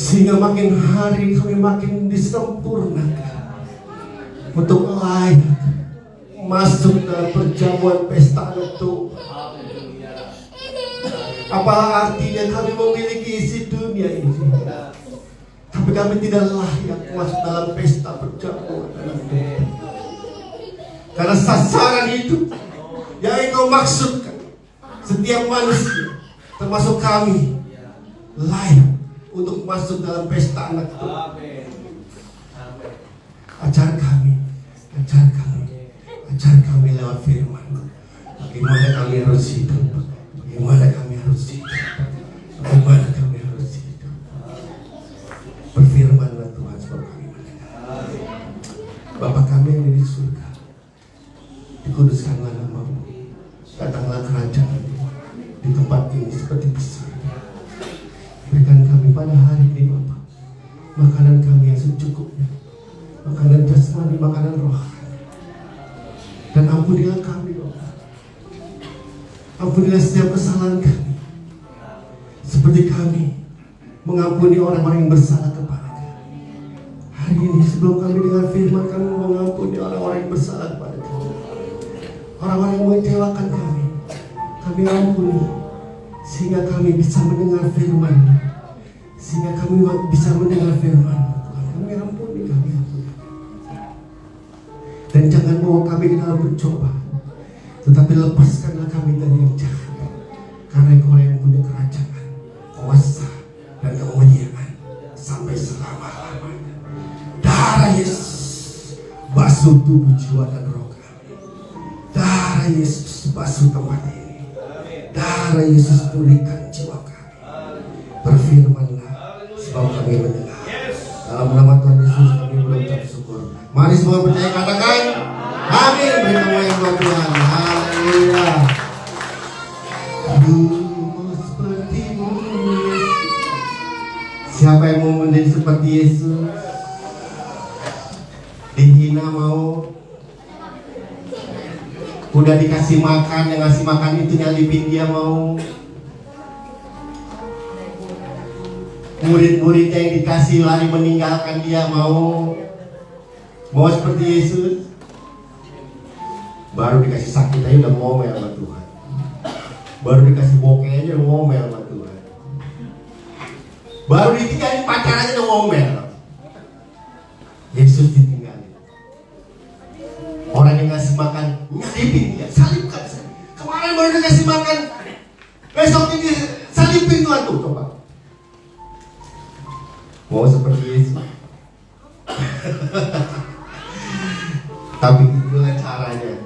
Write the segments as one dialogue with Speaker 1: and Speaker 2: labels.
Speaker 1: Sehingga makin hari kami makin disempurnakan untuk layak masuk dalam perjamuan pesta anak Tuhan. Apa artinya kami memiliki isi dunia ini, tapi kami tidak layak masuk dalam pesta perjamuan anak Tuhan. Karena sasaran itu yang Engkau maksudkan, setiap manusia termasuk kami layak untuk masuk dalam pesta anak Tuhan. Ajar kami lewat firman. Bagaimana kami harus hidup, bagaimana kami harus hidup. Berfirmanlah Tuhan sebab kami mendengar. Bapa kami yang di surga, dikuduskanlah nama-Mu, datanglah kerajaan-Mu di tempat ini seperti di surga. Berikan kami pada hari ini Bapa makanan kami yang secukupnya, makanan jasmani, makanan rohani. Dan ampunilah kami Bapa, ampunilah setiap kesalahan kami, seperti kami mengampuni orang-orang yang bersalah kepada kami. Hari ini sebelum kami dengar firman, kami mengampuni orang-orang yang bersalah kepada kami, orang-orang yang mengecewakan kami ampuni, sehingga kami bisa mendengar firman, Tuhan. Kami ampuni. Dan jangan bawa kami ke dalam pencobaan, tetapi lepaskanlah kami dari yang jahat. Karena Engkau yang punya kerajaan, kuasa, dan kemuliaan sampai selama-lamanya. Darah Yesus basuh tubuh, jiwa, dan roh kami. Darah Yesus basuh tempat ini. Darah Yesus pulihkan jiwa kami. Berfirmanlah sebab kami mendengar. Dalam nama Tuhan Yesus kami berucap syukur. Mari semua percaya katakan amin. Beri kemuliaan buat Tuhan. Haleluya. Sepertimu Yesus. Siapa yang mau menjadi seperti Yesus? Dihina mau? Udah dikasih makan, yang ngasih makan itu nyalipin dia mau? Murid-muridnya yang dikasih lari meninggalkan dia mau? Mau seperti Yesus? Baru dikasih sakit aja udah ngomel sama Tuhan. Baru dikasih bokeh aja udah ngomel sama Tuhan. Baru ditinggalin pacar aja udah ngomel. Yesus ditinggalin. Orang yang ngasih makan nyalipin dia, salibkan. Kemarin baru dikasih makan, besok ini salibin Tuhan tuh, coba. Mau seperti Yesus? Tapi itulah caranya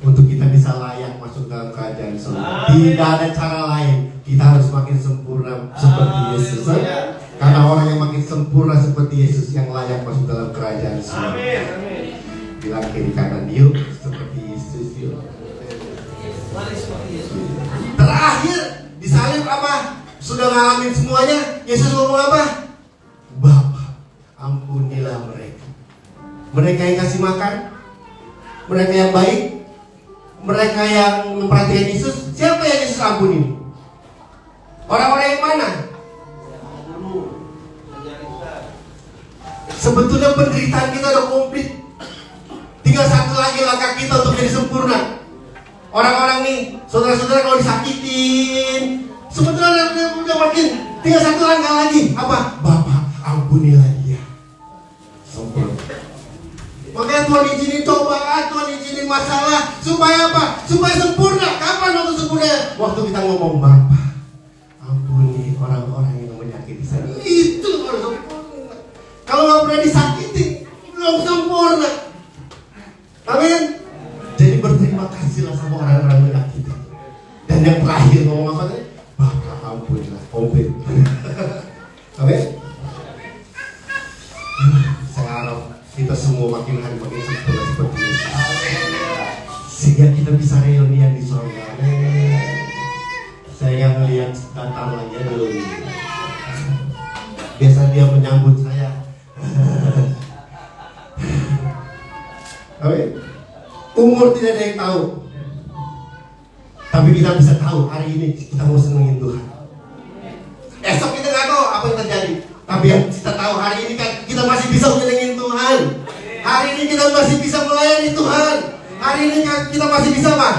Speaker 1: untuk kita bisa layak masuk dalam kerajaan surga. Tidak ada cara lain. Kita harus makin sempurna seperti Yesus. Karena orang yang makin sempurna seperti Yesus yang layak masuk dalam kerajaan surga. Bilang kiri kanan yuk seperti Yesus yuk. Terakhir disalib apa? Sudah ngalamin semuanya. Yesus ngomong apa? Bapa, ampunilah mereka. Mereka yang kasih makan, mereka yang baik, mereka yang memperhatikan Yesus. Siapa yang Yesus ampuni? Orang-orang yang mana? Sebetulnya penderitaan kita udah komplit. Tinggal satu lagi langkah kita untuk jadi sempurna. Orang-orang nih, saudara-saudara kalau disakitin, sebetulnya udah makin. Tinggal satu langkah lagi. Apa? Bapak, ampunilah dia. Sempurna. Makanya Tuhan izinin cobaan, Tuhan izinin masalah. Supaya apa? Supaya sempurna. Kapan waktu sempurna? Waktu kita ngomong, Bapak, ampuni orang-orang yang menyakiti saya. Itu harus sempurna. Kalau nggak pernah disakiti, belum sempurna. Amin. Jadi berterima kasihlah sama orang-orang yang menyakiti. Dan yang terakhir ngomong apa tadi? Bapak, ampunilah. Komplit. Amin. Saya harap kita semua makin hari makin sempurna seperti Yesus, sehingga kita bisa reunian di surga. Saya melihat datang lagi dulu. Biasa dia menyambut saya. Amin. Umur tidak ada yang tahu, tapi kita bisa tahu hari ini kita mau senengin Tuhan. Esok kita nggak tahu apa yang terjadi. Tapi yang kita tahu hari ini kan kita masih bisa menyenangin Tuhan. Hari ini kita masih bisa melayani Tuhan. Hari ini kan kita masih bisa apa?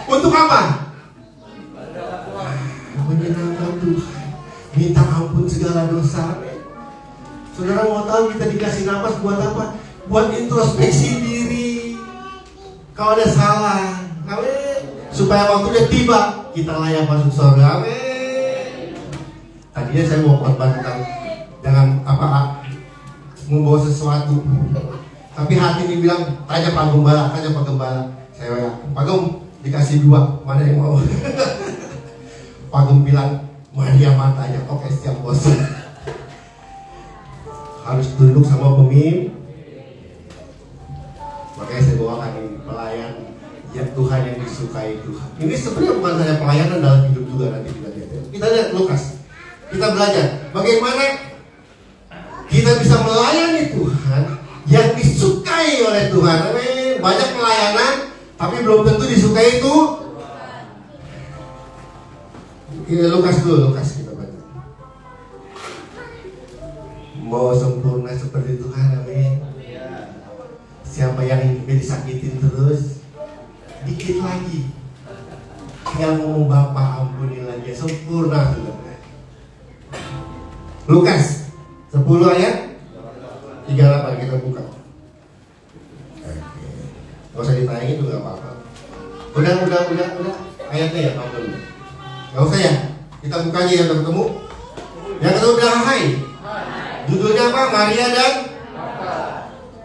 Speaker 1: Untuk apa? Menyenangkan Tuhan. Minta ampun segala dosa. Saudara mau tahu kita dikasih nafas buat apa? Buat introspeksi diri. Kalau ada salah, amin. Supaya waktu dia tiba, kita layak masuk surga, amin. Tadinya saya mau khotbah tentang jangan apa membawa sesuatu. Tapi hati ini bilang, tanya Pak Gembala. Saya ya, Pak Gem dikasih 2, mana yang mau? Pak Gem bilang, Maria matanya. Oke, siap bos. Harus tunduk sama pemimpin. Makanya saya bawakan ini pelayan ya Tuhan yang disukai Tuhan. Ini sebenarnya bukan hanya pelayanan dalam hidup juga, nanti kita lihat. Kita lihat Lukas. Kita belajar bagaimana kita bisa melayani Tuhan yang disukai oleh Tuhan. Amin. Banyak pelayanan tapi belum tentu disukai itu. Lukas dulu, Lukas kita baca. Mau sempurna seperti Tuhan, amin. Siapa yang ingin disakitin terus, dikit lagi. Yang ngomong Bapak ampunilah dia, sempurna saudara. Lukas 10 ayat 38 kita buka. Gak usah ditayangin juga gak apa-apa. Udah ayatnya ya Pak dulu. Gak usah ya, kita buka aja yang ketemu. Yang ketemu bilang hai. Judulnya apa? Maria dan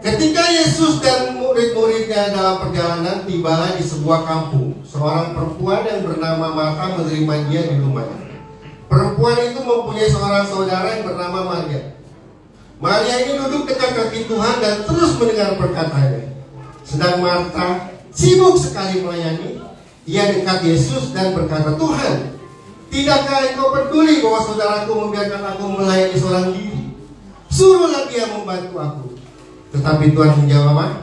Speaker 1: ketika Yesus dan murid-muridnya dalam perjalanan tibalah di sebuah kampung. Seorang perempuan yang bernama Marta menerima dia di rumahnya. Perempuan itu mempunyai seorang saudara yang bernama Maria. Maria ini duduk dekat kaki Tuhan dan terus mendengar perkataannya. Sedang Marta sibuk sekali melayani. Ia dekat Yesus dan berkata, Tuhan, tidakkah engkau peduli bahwa saudaraku membiarkan aku melayani seorang diri? Suruhlah dia membantu aku. Tetapi Tuhan menjawab,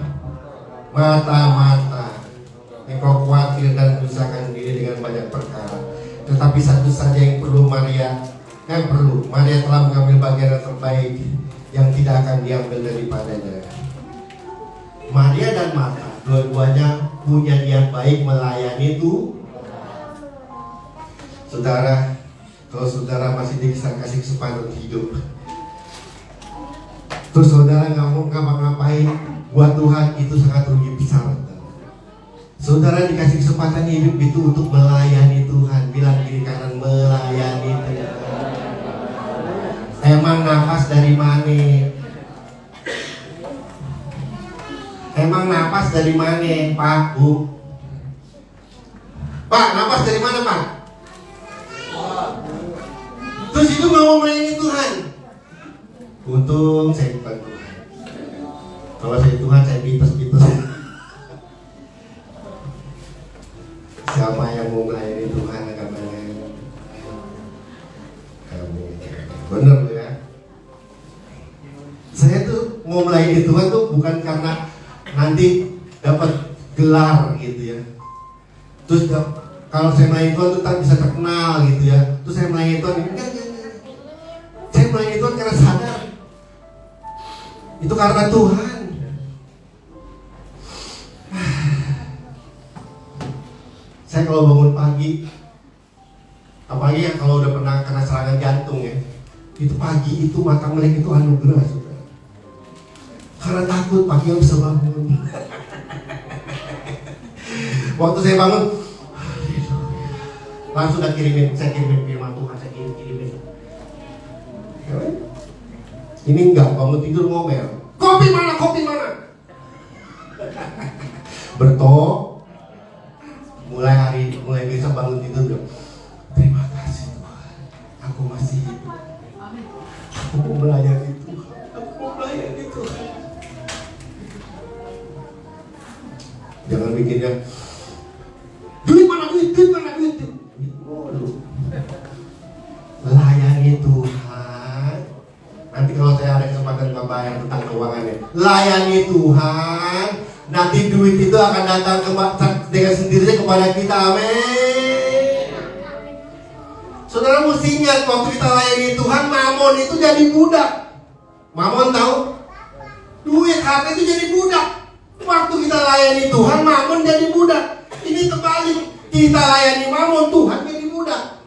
Speaker 1: Marta, engkau khawatir dan menyusahkan diri dengan banyak perkara. Tetapi satu saja yang perlu Maria telah mengambil bagian yang terbaik yang tidak akan diambil daripadanya. Maria dan Marta dua-duanya punya niat baik melayani itu. Saudara, kalau saudara masih dikasih kesempatan hidup, terus saudara nggak mau ngapa-ngapain buat Tuhan, itu sangat rugi besar. Saudara dikasih kesempatan hidup itu untuk melayani Tuhan. Bilang kiri kanan, melayani Tuhan. Emang nafas dari mana? Emang nafas dari mana, Pak, Bu? Pak, nafas dari mana, Pak? Terus itu mau melayani Tuhan. Untung saya bukan Tuhan. Kalau saya Tuhan, saya pites-pites. Siapa yang mau melayani Tuhan akan melayani. Bener ya. Saya tuh mau melayani Tuhan tuh bukan karena nanti dapat gelar gitu ya. Terus kalau saya melayani Tuhan tuh tak bisa terkenal gitu ya. Terus saya melayani Tuhan, enggak. Saya melayani Tuhan karena sadar itu karena Tuhan. Saya kalau bangun pagi, apalagi ya kalau udah pernah kena serangan jantung ya, itu pagi itu mata melek itu anugerah, saudara. Karena takut pagi nggak bisa bangun. Waktu saya bangun, langsung saya kirimin firman Tuhan, saya kirimin. Ini enggak, bangun tidur ngomel. Kopi mana? Bertok. Mulai besok bangun tidur bilang, terima kasih Tuhan, aku masih hidup. Aku mau melayani Tuhan. Jangan bikinnya duit mana duit. Layani Tuhan. Nanti kalau saya ada kesempatan bayar tentang keuangannya, layani Tuhan. Nanti duit itu akan datang dengan sendirinya kepada kita. Amin. Saudara, mesti ingat waktu kita layani Tuhan, mamon itu jadi budak. Mamon tahu? Duit, harta itu jadi budak. Waktu kita layani Tuhan, mamon jadi budak. Ini terbalik. Kita layani mamon, Tuhan jadi budak.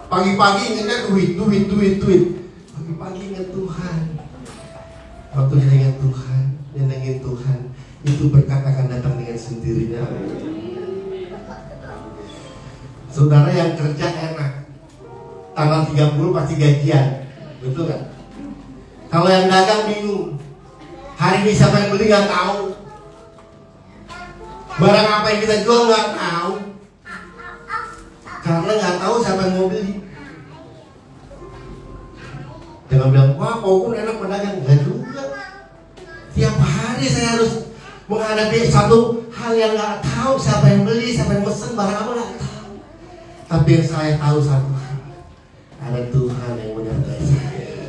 Speaker 1: Pagi-pagi ingatnya duit. Pagi-pagi ingat Tuhan. Waktu kita ingat Tuhan, nyenengin Tuhan, itu berkat akan datang dengan sendirinya. Saudara yang kerja enak, tanggal 30 pasti gajian, betul kan? Kalau yang dagang bingung, hari ini siapa yang beli nggak tahu, barang apa yang kita jual nggak tahu, karena nggak tahu siapa yang mau beli. Jangan bilang, wah kau pun enak pedagang, nggak juga. Tiap hari saya harus menghadapi satu hal yang nggak tahu, siapa yang beli, siapa yang pesen, barang apa nggak tahu. Tapi yang saya tahu satu hal, ada Tuhan yang menyertai saya.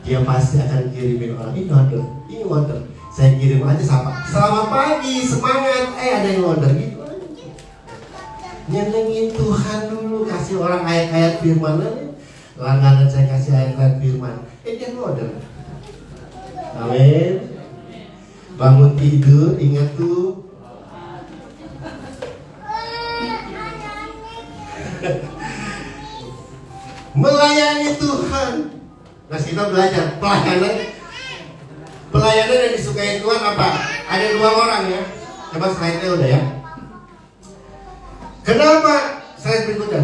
Speaker 1: Dia pasti akan kirimin orang, ini order. Saya kirim aja sama, selamat pagi, semangat, ada yang order gitu. Nyenengin Tuhan dulu, kasih orang ayat-ayat firman. Langganan saya kasih ayat-ayat firman, dia order. Amin. Bangun tidur, ingat tuh. Melayani Tuhan. Nah kita belajar pelayanan yang disukai Tuhan apa? Ada 2 orang ya. Coba slide-nya udah ya. Kenapa? Slide berikutnya.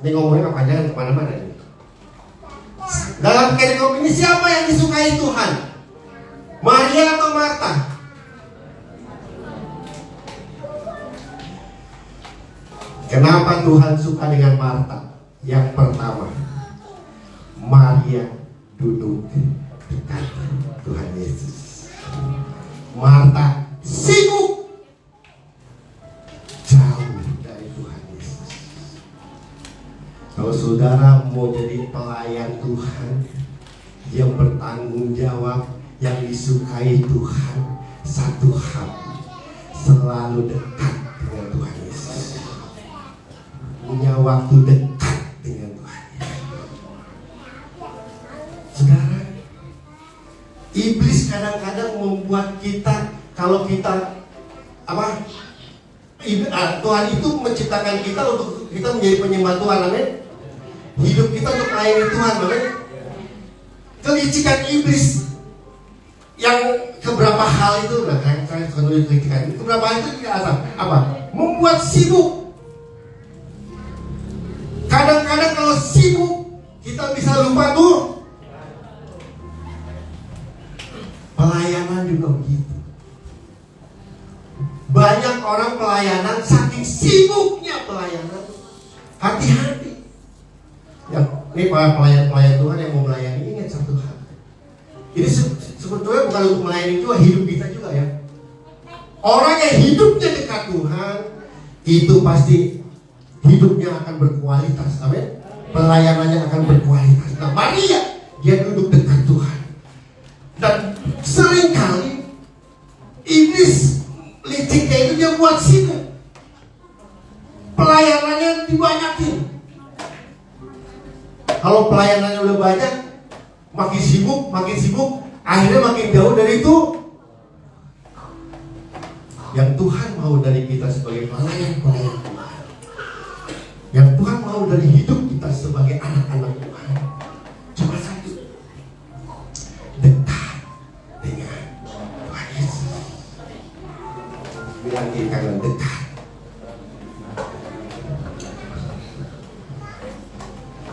Speaker 1: Ini ngomongnya kepanjangan kemana-mana ini. Dalam perikop ini siapa yang disukai Tuhan? Maria atau Marta? Kenapa Tuhan suka dengan Marta? Yang pertama, Maria duduk dekat Tuhan Yesus. Marta sibuk jauh dari Tuhan Yesus. Kalau saudara mau jadi pelayan Tuhan yang bertanggung jawab, yang disukai Tuhan, satu hal, selalu dekat dengan Tuhan Yesus. Punya waktu dekat dengan Tuhan Yesus. Saudara, iblis kadang-kadang membuat kita, kalau kita Tuhan itu menciptakan kita untuk kita menjadi penyembah Tuhan, amin. Hidup kita untuk melayani Tuhan, amin. Kelicikan iblis yang keberapa hal itu, saya suka nulis kelicikan. Keberapa hal itu apa? Membuat sibuk. Kadang-kadang kalau sibuk kita bisa lupa tuh. Pelayanan juga begitu. Banyak orang pelayanan saking sibuknya pelayanan. Hati-hati. Ya, ini para pelayan Tuhan yang mau melayani, ingat satu hal. Ini sebetulnya bukan untuk melayani juga, hidup kita juga ya. Orang yang hidupnya dekat Tuhan, itu pasti hidupnya akan berkualitas, amin. Pelayanannya akan berkualitas. Nah, Maria, dia duduk dekat Tuhan. Dan seringkali iblis liciknya itu dia buat sibuk. Pelayanannya dibanyakin. Kalau pelayanannya udah banyak, makin sibuk, akhirnya makin jauh dari itu. Yang Tuhan mau dari kita sebagai pelayan Tuhan, yang Tuhan mau dari hidup kita sebagai anak-anak Tuhan, cuma satu, dekat dengan Tuhan Yesus. Bilang kiri kanan, dekat.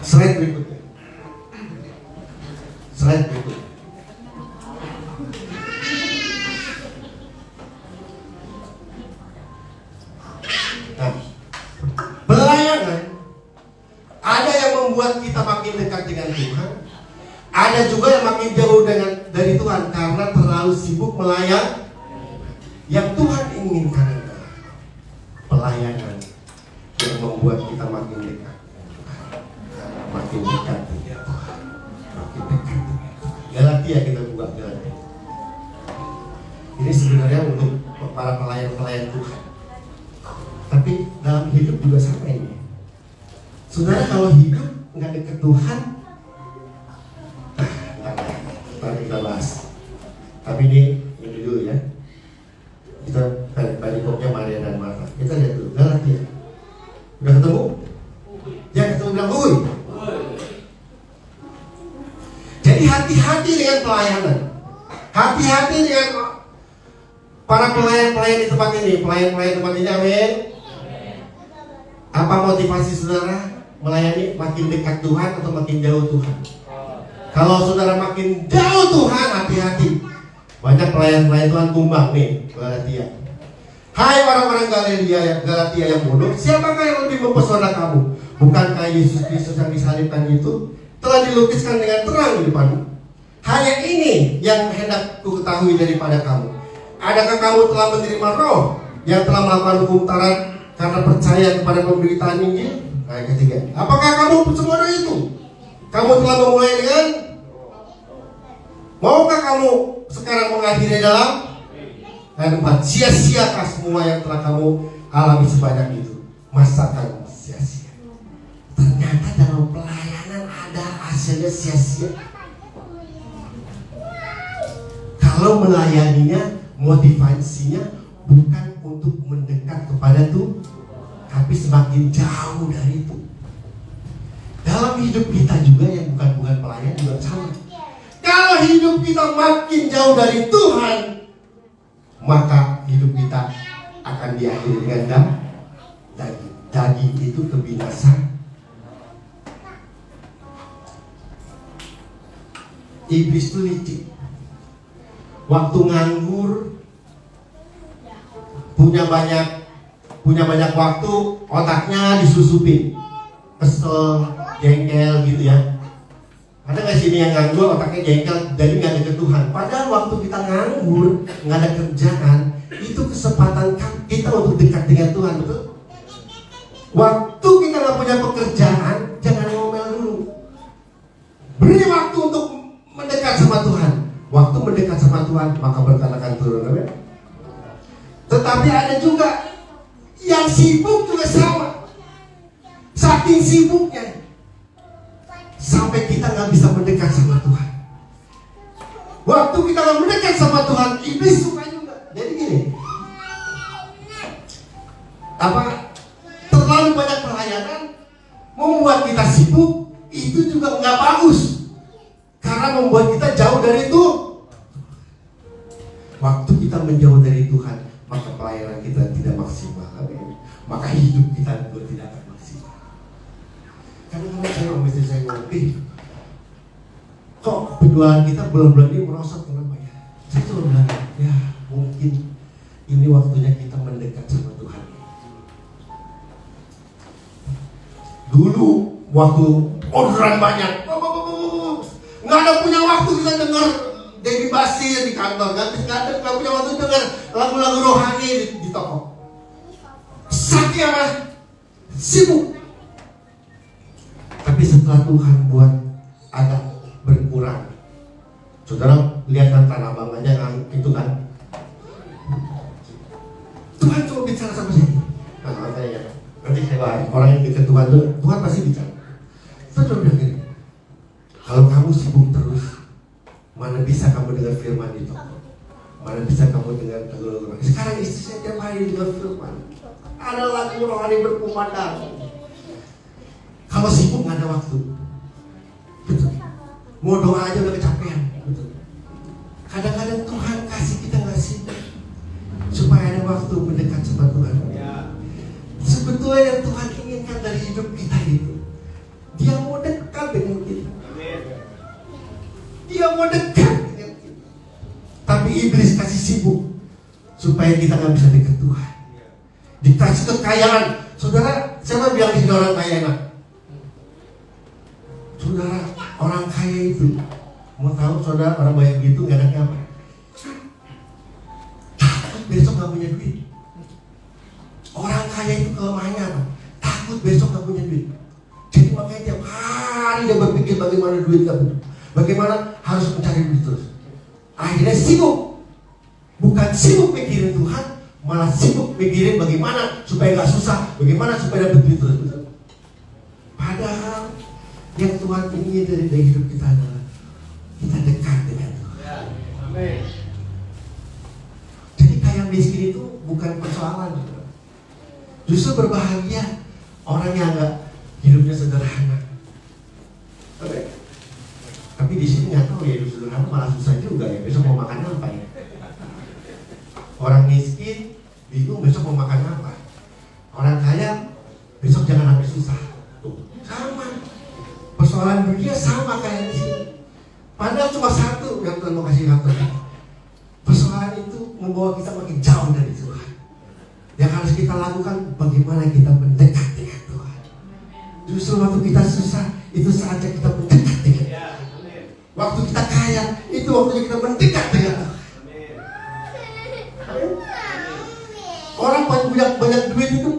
Speaker 1: Slide berikutnya. Nah, pelayanan ada yang membuat kita makin dekat dengan Tuhan, ada juga yang makin jauh dari Tuhan karena terlalu sibuk melayani. Yang Tuhan inginkan adalah pelayanan yang membuat kita makin dekat, makin dekat dengan Tuhan, makin dekat dengan Tuhan. Galatia, kita buka Galatia. Ini sebenarnya untuk para pelayan Tuhan. Tapi dalam hidup juga sama ini. Saudara kalau hidup nggak dekat Tuhan, nanti kita bahas. Tapi ini dulu ya. Kita perikopnya Maria dan Marta. Kita lihat dulu. Galatia. Udah ketemu? Ya ketemu bilang hui. Jadi hati-hati dengan pelayanan. Hati-hati dengan para pelayan-pelayan di tempat ini. Pelayan-pelayan tempat ini, amin. Apa motivasi saudara melayani? Makin dekat Tuhan atau makin jauh Tuhan? Kalau saudara makin jauh Tuhan, hati-hati. Banyak pelayan-pelayan Tuhan tumbang nih, Galatia. Hai orang-orang Galatia yang bodoh, siapakah yang lebih mempesona kamu? Bukankah Yesus Kristus yang disalibkan itu telah dilukiskan dengan terang di depanmu? Hanya ini yang hendak ku ketahui daripada kamu. Adakah kamu telah menerima Roh yang telah melakukan hukum Taurat karena percaya kepada pemberitaan Injil? Ayat ketiga. Apakah kamu sebodoh itu? Kamu telah memulai dengan, maukah kamu sekarang mengakhiri dalam? Ayat 4. Sia-siakah semua yang telah kamu alami sebanyak itu? Masakan sia-sia. Ternyata dalam pelayanan ada hasilnya sia-sia. Kalau melayaninya, motivasinya bukan untuk mendekat kepada Tuhan, tapi semakin jauh dari itu. Dalam hidup kita juga yang bukan pelayan juga sama. Kalau hidup kita makin jauh dari Tuhan, maka hidup kita akan diakhiri dengan daging. Daging itu kebinasaan. Iblis itu licik. Waktu nganggur, punya banyak waktu, otaknya disusupin, kesel, jengkel gitu ya. Ada nggak sini yang nganggur otaknya jengkel, jadi nggak ada ke Tuhan. Padahal waktu kita nganggur, nggak ada kerjaan, itu kesempatan kita untuk dekat dengan Tuhan, betul? Waktu kita nggak punya pekerjaan, jangan ngomel dulu. Beri waktu untuk mendekat sama Tuhan. Waktu mendekat sama Tuhan, maka berkat akan turun. Amin. Tetapi ada juga yang sibuk juga sama. Saking sibuknya, sampai kita nggak bisa mendekat sama Tuhan. Waktu kita nggak mendekat sama Tuhan, iblis suka juga. Jadi gini, terlalu banyak pelayanan membuat kita sibuk, itu juga nggak bagus, karena membuat kita jauh dari itu. Waktu kita menjauh dari Tuhan, maka pelayanan kita tidak maksimal. Maka hidup kita juga tidak akan maksimal. Kadang-kadang saya sama istri saya ngopi, kok penjualan kita bulan-bulan ini merosot, kenapa ya? Saya cuma bilang, ya mungkin ini waktunya kita mendekat sama Tuhan. Dulu waktu orderan banyak, nggak ada punya waktu kita dengar Dewi Basir di kantor, nggak punya waktu dengar lagu-lagu rohani di toko. Saking apa? Sibuk. Tapi setelah Tuhan buat agak berkurang, saudara lihat kan tanah bangunnya kan itu kan, Tuhan coba bicara sama saya. Nah makanya nanti saya orang yang dekat Tuhan tuh, Tuhan pasti bicara. Saya coba bilang gini, kalau kamu sibuk terus, mana bisa kamu dengar firman itu? Mana bisa kamu dengar lagu-lagu? Sekarang istri saya tiap hari dengar firman. Ada lagu rohani berkumandang. Kalau sibuk nggak ada waktu, betul. Mau doa aja udah kecapean, betul. Kadang-kadang Tuhan kasih kita nggak sibuk supaya ada waktu mendekat sama Tuhan. Sebetulnya yang Tuhan inginkan dari hidup kita itu, Dia mau dekat dengan kita. Dia mau dekat dengan kita. Tapi iblis kasih sibuk supaya kita nggak bisa dekat Tuhan. Dikasih kekayaan. Saudara, siapa bilang di sini orang kaya enak? Saudara, orang kaya itu, mau tahu saudara orang banyak gitu nggak enaknya apa? Takut besok nggak punya duit. Orang kaya itu kelemahannya apa? Takut besok nggak punya duit. Jadi makanya tiap hari dia berpikir bagaimana duit dapat, bagaimana harus mencari duit terus. Akhirnya sibuk, bukan sibuk mikirin Tuhan, malah sibuk mikirin bagaimana supaya nggak susah, bagaimana supaya dapat duit terus. Padahal yang Tuhan ingin dari hidup kita adalah kita dekat dengan Tuhan.
Speaker 2: Ya, amin.
Speaker 1: Jadi kaya miskin itu bukan persoalan. Justru berbahagia orang yang nggak hidupnya sederhana. Oke. Tapi di sini nggak tahu ya, hidup sederhana malah susah juga ya. Besok mau makan apa ya? Orang miskin bingung besok mau makan apa. Orang kaya besok jangan sampai susah. Tuh, sama. Persoalan dunia sama kayak di sini. Padahal cuma satu yang Tuhan mau kasih tahu. Persoalan itu membawa kita makin jauh dari Tuhan. Yang harus kita lakukan bagaimana kita mendekat dengan Tuhan. Justru waktu kita susah itu saatnya kita mendekat dengan Tuhan. Waktu kita kaya itu waktunya kita mendekat dengan Tuhan. Orang banyak duit itu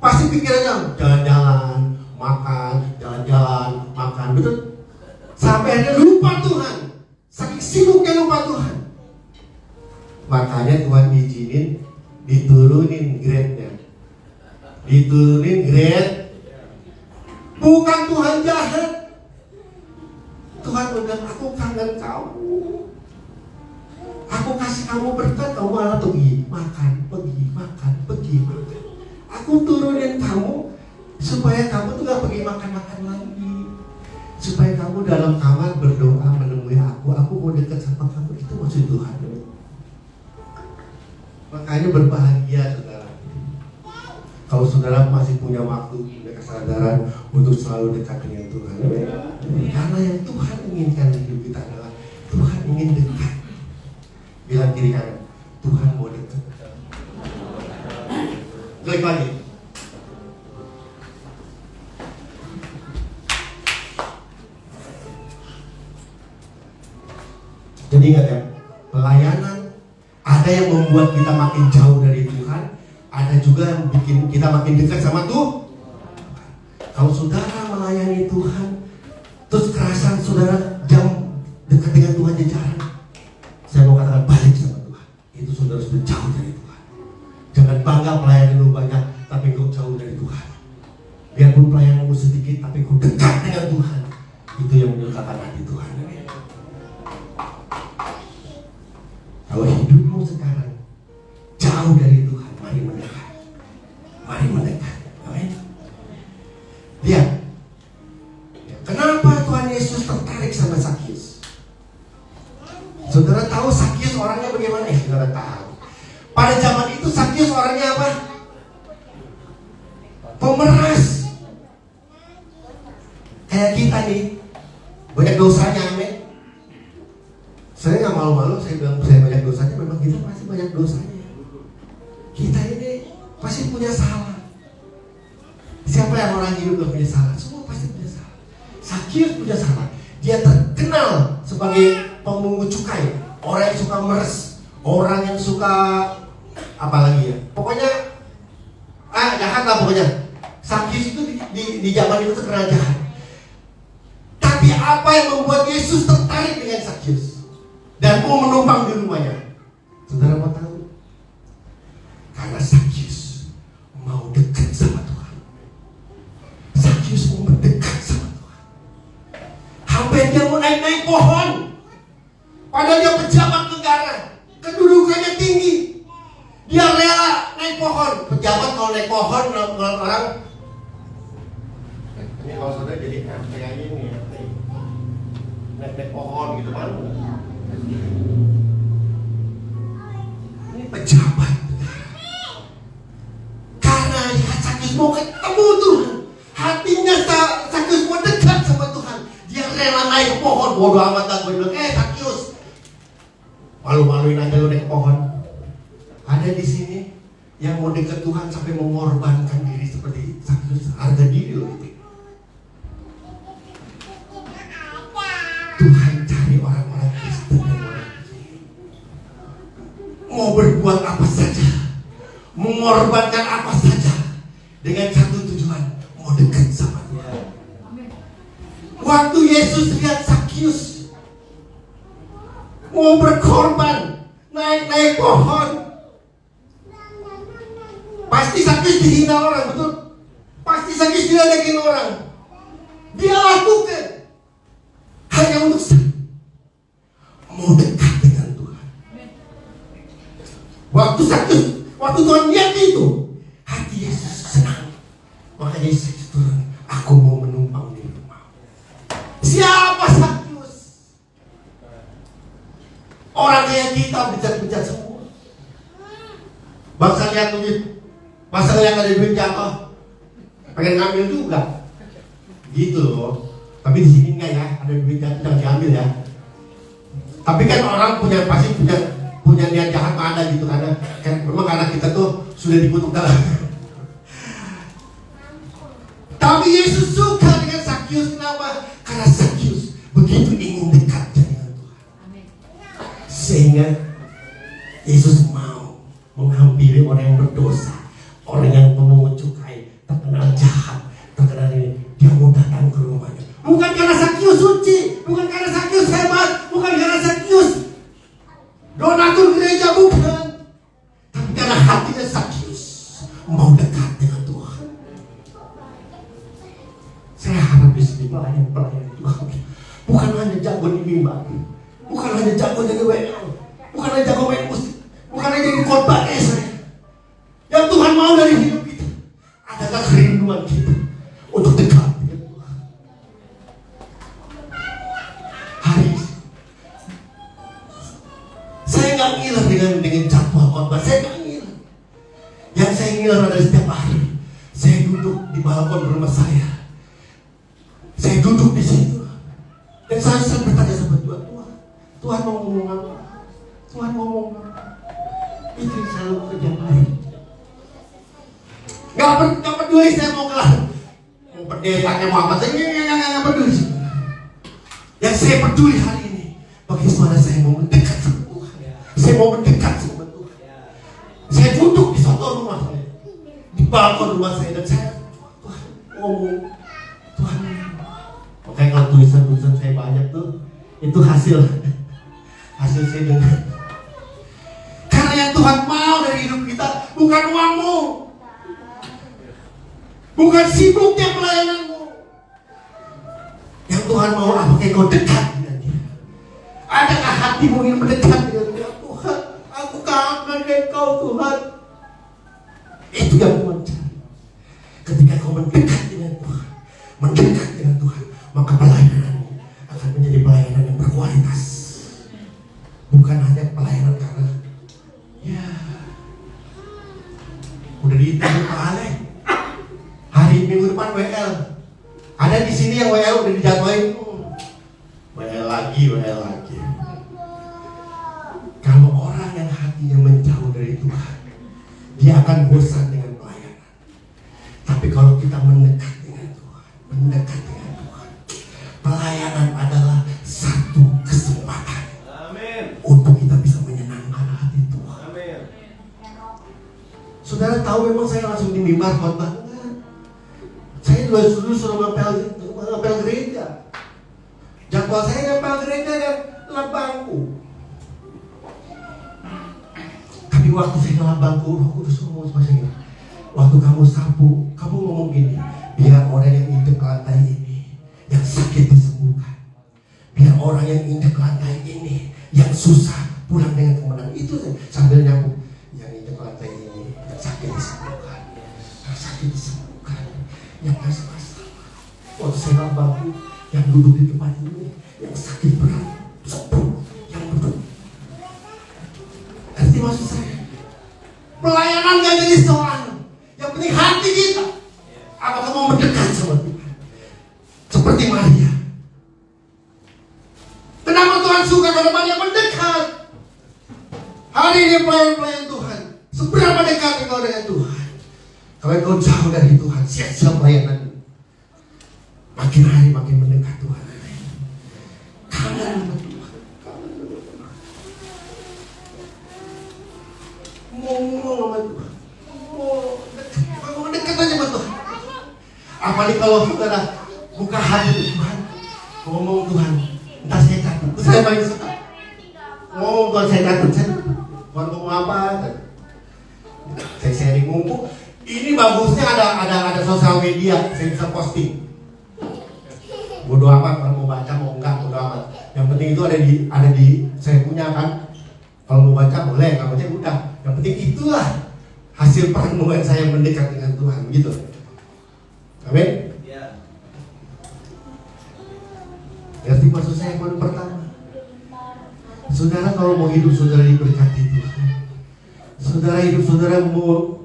Speaker 1: pasti pikirannya jalan-jalan, makan, jalan-jalan, makan, betul? Sampai akhirnya lupa Tuhan. Saking sibuknya lupa Tuhan. Makanya Tuhan izinin diturunin grade-nya. Diturunin grade. Bukan Tuhan jahat. Tuhan udah, aku kangen kamu. Aku kasih kamu berkat, kamu malah pergi makan, pergi makan, pergi makan. Aku turunin kamu supaya kamu tuh gak pergi makan-makan lagi. Supaya kamu dalam kamar berdoa menemui aku mau dekat sama kamu. Itu maksud Tuhan. Makanya berbahagia saudara. Kalau saudara masih punya waktu, punya kesadaran untuk selalu dekat dengan Tuhan. Karena yang Tuhan inginkan di hidup kita adalah Tuhan ingin dekat. Bilang kiri kanan, Tuhan mau dekat. Klik lagi. Jadi ingat ya, pelayanan ada yang membuat kita makin jauh dari Tuhan, ada juga yang bikin kita makin dekat sama Tuhan. Kalau saudara melayani Tuhan, terus kerasan saudara jam dekat dengan Tuhan jarang, saya mau katakan balik sama Tuhan. Itu saudara sudah jauh dari Tuhan. Jangan bangga pelayanan lu banyak, tapi kau jauh dari Tuhan. Biarpun pelayananmu sedikit, tapi kau dekat dengan Tuhan. Itu yang menyukakan hati Tuhan. Kalau hidupmu sekarang jauh dari Tuhan, mari mendekat. Mari mendekat. Amin. Lihat. Kenapa Tuhan Yesus tertarik sama Zakius? Saudara tahu Zakius orangnya bagaimana? Saudara tahu. Pada zaman itu Zakius orangnya apa? Pemeras. Kayak kita nih, banyak dosanya, amin. Saya nggak malu-malu, saya bilang saya banyak dosanya. Memang kita pasti banyak dosanya. Kita ini pasti punya salah. Siapa yang orang hidup gak punya salah? Semua pasti punya salah. Zakius punya salah. Dia terkenal sebagai pemungut cukai, orang yang suka meres, orang yang suka apa lagi ya? Pokoknya jahat lah pokoknya. Zakius itu di zaman itu terkenal jahat. Tapi apa yang membuat Yesus tertarik dengan Zakius dan mau menumpang di rumahnya? Saudara mau tahu? Karena Zakius mau dekat sama Tuhan. Zakius mau mendekat sama Tuhan. Hampir dia mau naik pohon. Padahal dia pejabat negara, kedudukannya tinggi. Dia rela naik pohon. Pejabat kalau naik pohon orang ini kalau saudara jadi kayak ini naik pohon gitu kan. Ini pejabat karena lihat Zakius mau ketemu Tuhan, hatinya Zakius mau dekat sama Tuhan. Dia rela naik pohon. Bodoh amat lah gue bilang, Zakius, malu-maluin aja lu naik pohon. Ada di sini yang mau dekat Tuhan sampai mengorbankan diri seperti Zakius, harga diri loh itu. Tuhan cari orang-orang Kristen dan orang mau berbuat apa saja, mengorbankan apa saja dengan satu tujuan, mau dekat sama Tuhan. Waktu Yesus lihat Zakius mau berkorban, naik pohon, pasti Zakius dihina orang, betul? Pasti Zakius habis diledekin orang, dia lakukan hanya untuk mau dekat dengan Tuhan. Waktu Tuhan lihat itu, hati Yesus senang. Makanya Yesus turun, aku mau menumpang di rumah. Siapa Sakyus? Orang kayak kita bejat-bejat semua. Bangsa lihat duit, masa lihat ada duit jatuh, pengen ngambil juga, gitu loh. Tapi di sini enggak ya, ada duit jatuh jangan diambil ya. Tapi kan orang pasti punya niat jahat ada gitu karena kita tuh sudah dikutuk dalam. Tapi Yesus suka dengan Sakyus. Kenapa? Karena Sakyus begitu ingin dekat dengan Tuhan. Sehingga Yesus mau menghampiri orang yang berdosa, orang yang memungut cukai, terkenal jahat, terkenal ini. Dia mau datang ke rumahnya. Bukan karena Sakyus suci, bukan karena Sakyus hebat, bukan karena Sakyus donatur gereja, bukan. Tapi karena hatinya Sakyus mau dekat dengan Tuhan. Saya harap di sini pelayan Tuhan bukan hanya jago di mimbar, bukan hanya jago jadi WL, bukan hanya jago main musik, bukan hanya jadi khotbah saya. Yang Tuhan mau dari hidup kita adalah kerinduan kita untuk dekat dengan Tuhan. Hari ini saya nggak ngiler dengan jadwal khotbah, saya nggak ngiler. Yang saya ngiler adalah setiap hari saya duduk di balkon rumah saya. Saya duduk di situ dan saya selalu bertanya sama Tuhan mau ngomong apa? Tuhan mau ngomong apa? Itu yang selalu kerja baik. Gak peduli saya mau kelar, mau pendetanya mau apa, saya nggak peduli. Yang saya peduli hari ini, bagaimana saya mau mendekat sama Tuhan. Saya mau mendekat sama Tuhan. Saya duduk di soto rumah saya, di balkon rumah saya, dan saya Tuhan ngomong, Tuhan. Makanya kalau tulisan saya banyak tuh, itu hasil saya dengar. Karena yang Tuhan mau dari hidup kita bukan uangmu, bukan sibuknya pelayananmu. Yang Tuhan mau apakah kau dekat dengan Dia? Adakah hatimu ingin mendekat dengan Dia? Tuhan, aku kangen dengan Kau Tuhan. Itu yang Tuhan cari. Ketika kau mendekat dengan Tuhan, mendekat dengan Tuhan, maka pelayananmu akan menjadi pelayanan yang berkualitas. Bukan hanya pelayanan karena ya udah dihitung Pak Ale. Hari minggu depan WL. Ada di sini yang WL udah dijadwalin. WL lagi. Kalau orang yang hatinya menjauh dari Tuhan, dia akan bosan dengan pelayanan. Tapi kalau kita mendekat dengan Tuhan, pelayanan adalah satu kesempatan. Amin. Untuk kita bisa menyenangkan hati Tuhan. Amin. Saudara tahu memang saya langsung di mimbar khotbah. Saya dulu suruh ngapel gereja. Jadwal saya ngapel gereja dan lap bangku. Tapi waktu saya ngelap bangku, Roh Kudus ngomong sama saya, waktu kamu sapu, kamu ngomong gini, biar orang yang injek lantai ini, yang sakit disembuhkan. Biar orang yang injek lantai ini, yang susah pulang dengan kemenangan. Itu sambil nyapu, yang injek lantai ini, yang sakit disembuhkan, yang nggak masalah. Waktu saya bangku, yang duduk di tempat ini, yang sakit berat, sembuh, yang duduk. Arti maksud saya, pelayanan gak jadi soal. Yang penting hati kita. Apakah mau mendekat sama Tuhan? Seperti Maria. Kenapa Tuhan suka kalau Maria mendekat? Hari ini pelayan Tuhan, seberapa dekat engkau dengan Tuhan? Kalau engkau jauh dari Tuhan, sia-sia pelayanan. Makin hari makin mendekat Tuhan. Kangen sama Tuhan. Ngomong sama Tuhan. Dekat aja sama Tuhan. Apalagi kalau saudara buka hati Tuhan, ngomong Tuhan, entah saya takut. Saya paling suka ngomong Tuhan, saya takut. Tuhan ngomong apa? Saya sharing ngomong. Ini bagusnya ada sosial media, saya bisa posting. Bodoh amat kalau mau baca mau enggak, bodoh amat. Yang penting itu ada di saya punya kan. Kalau mau baca boleh, kalau baca udah. Yang penting itulah hasil perenungan saya mendekat dengan Tuhan, gitu. Amin. Ngerti maksud saya poin pertama? Saudara kalau mau hidup saudara diberkati Tuhan. Saudara hidup saudara mau,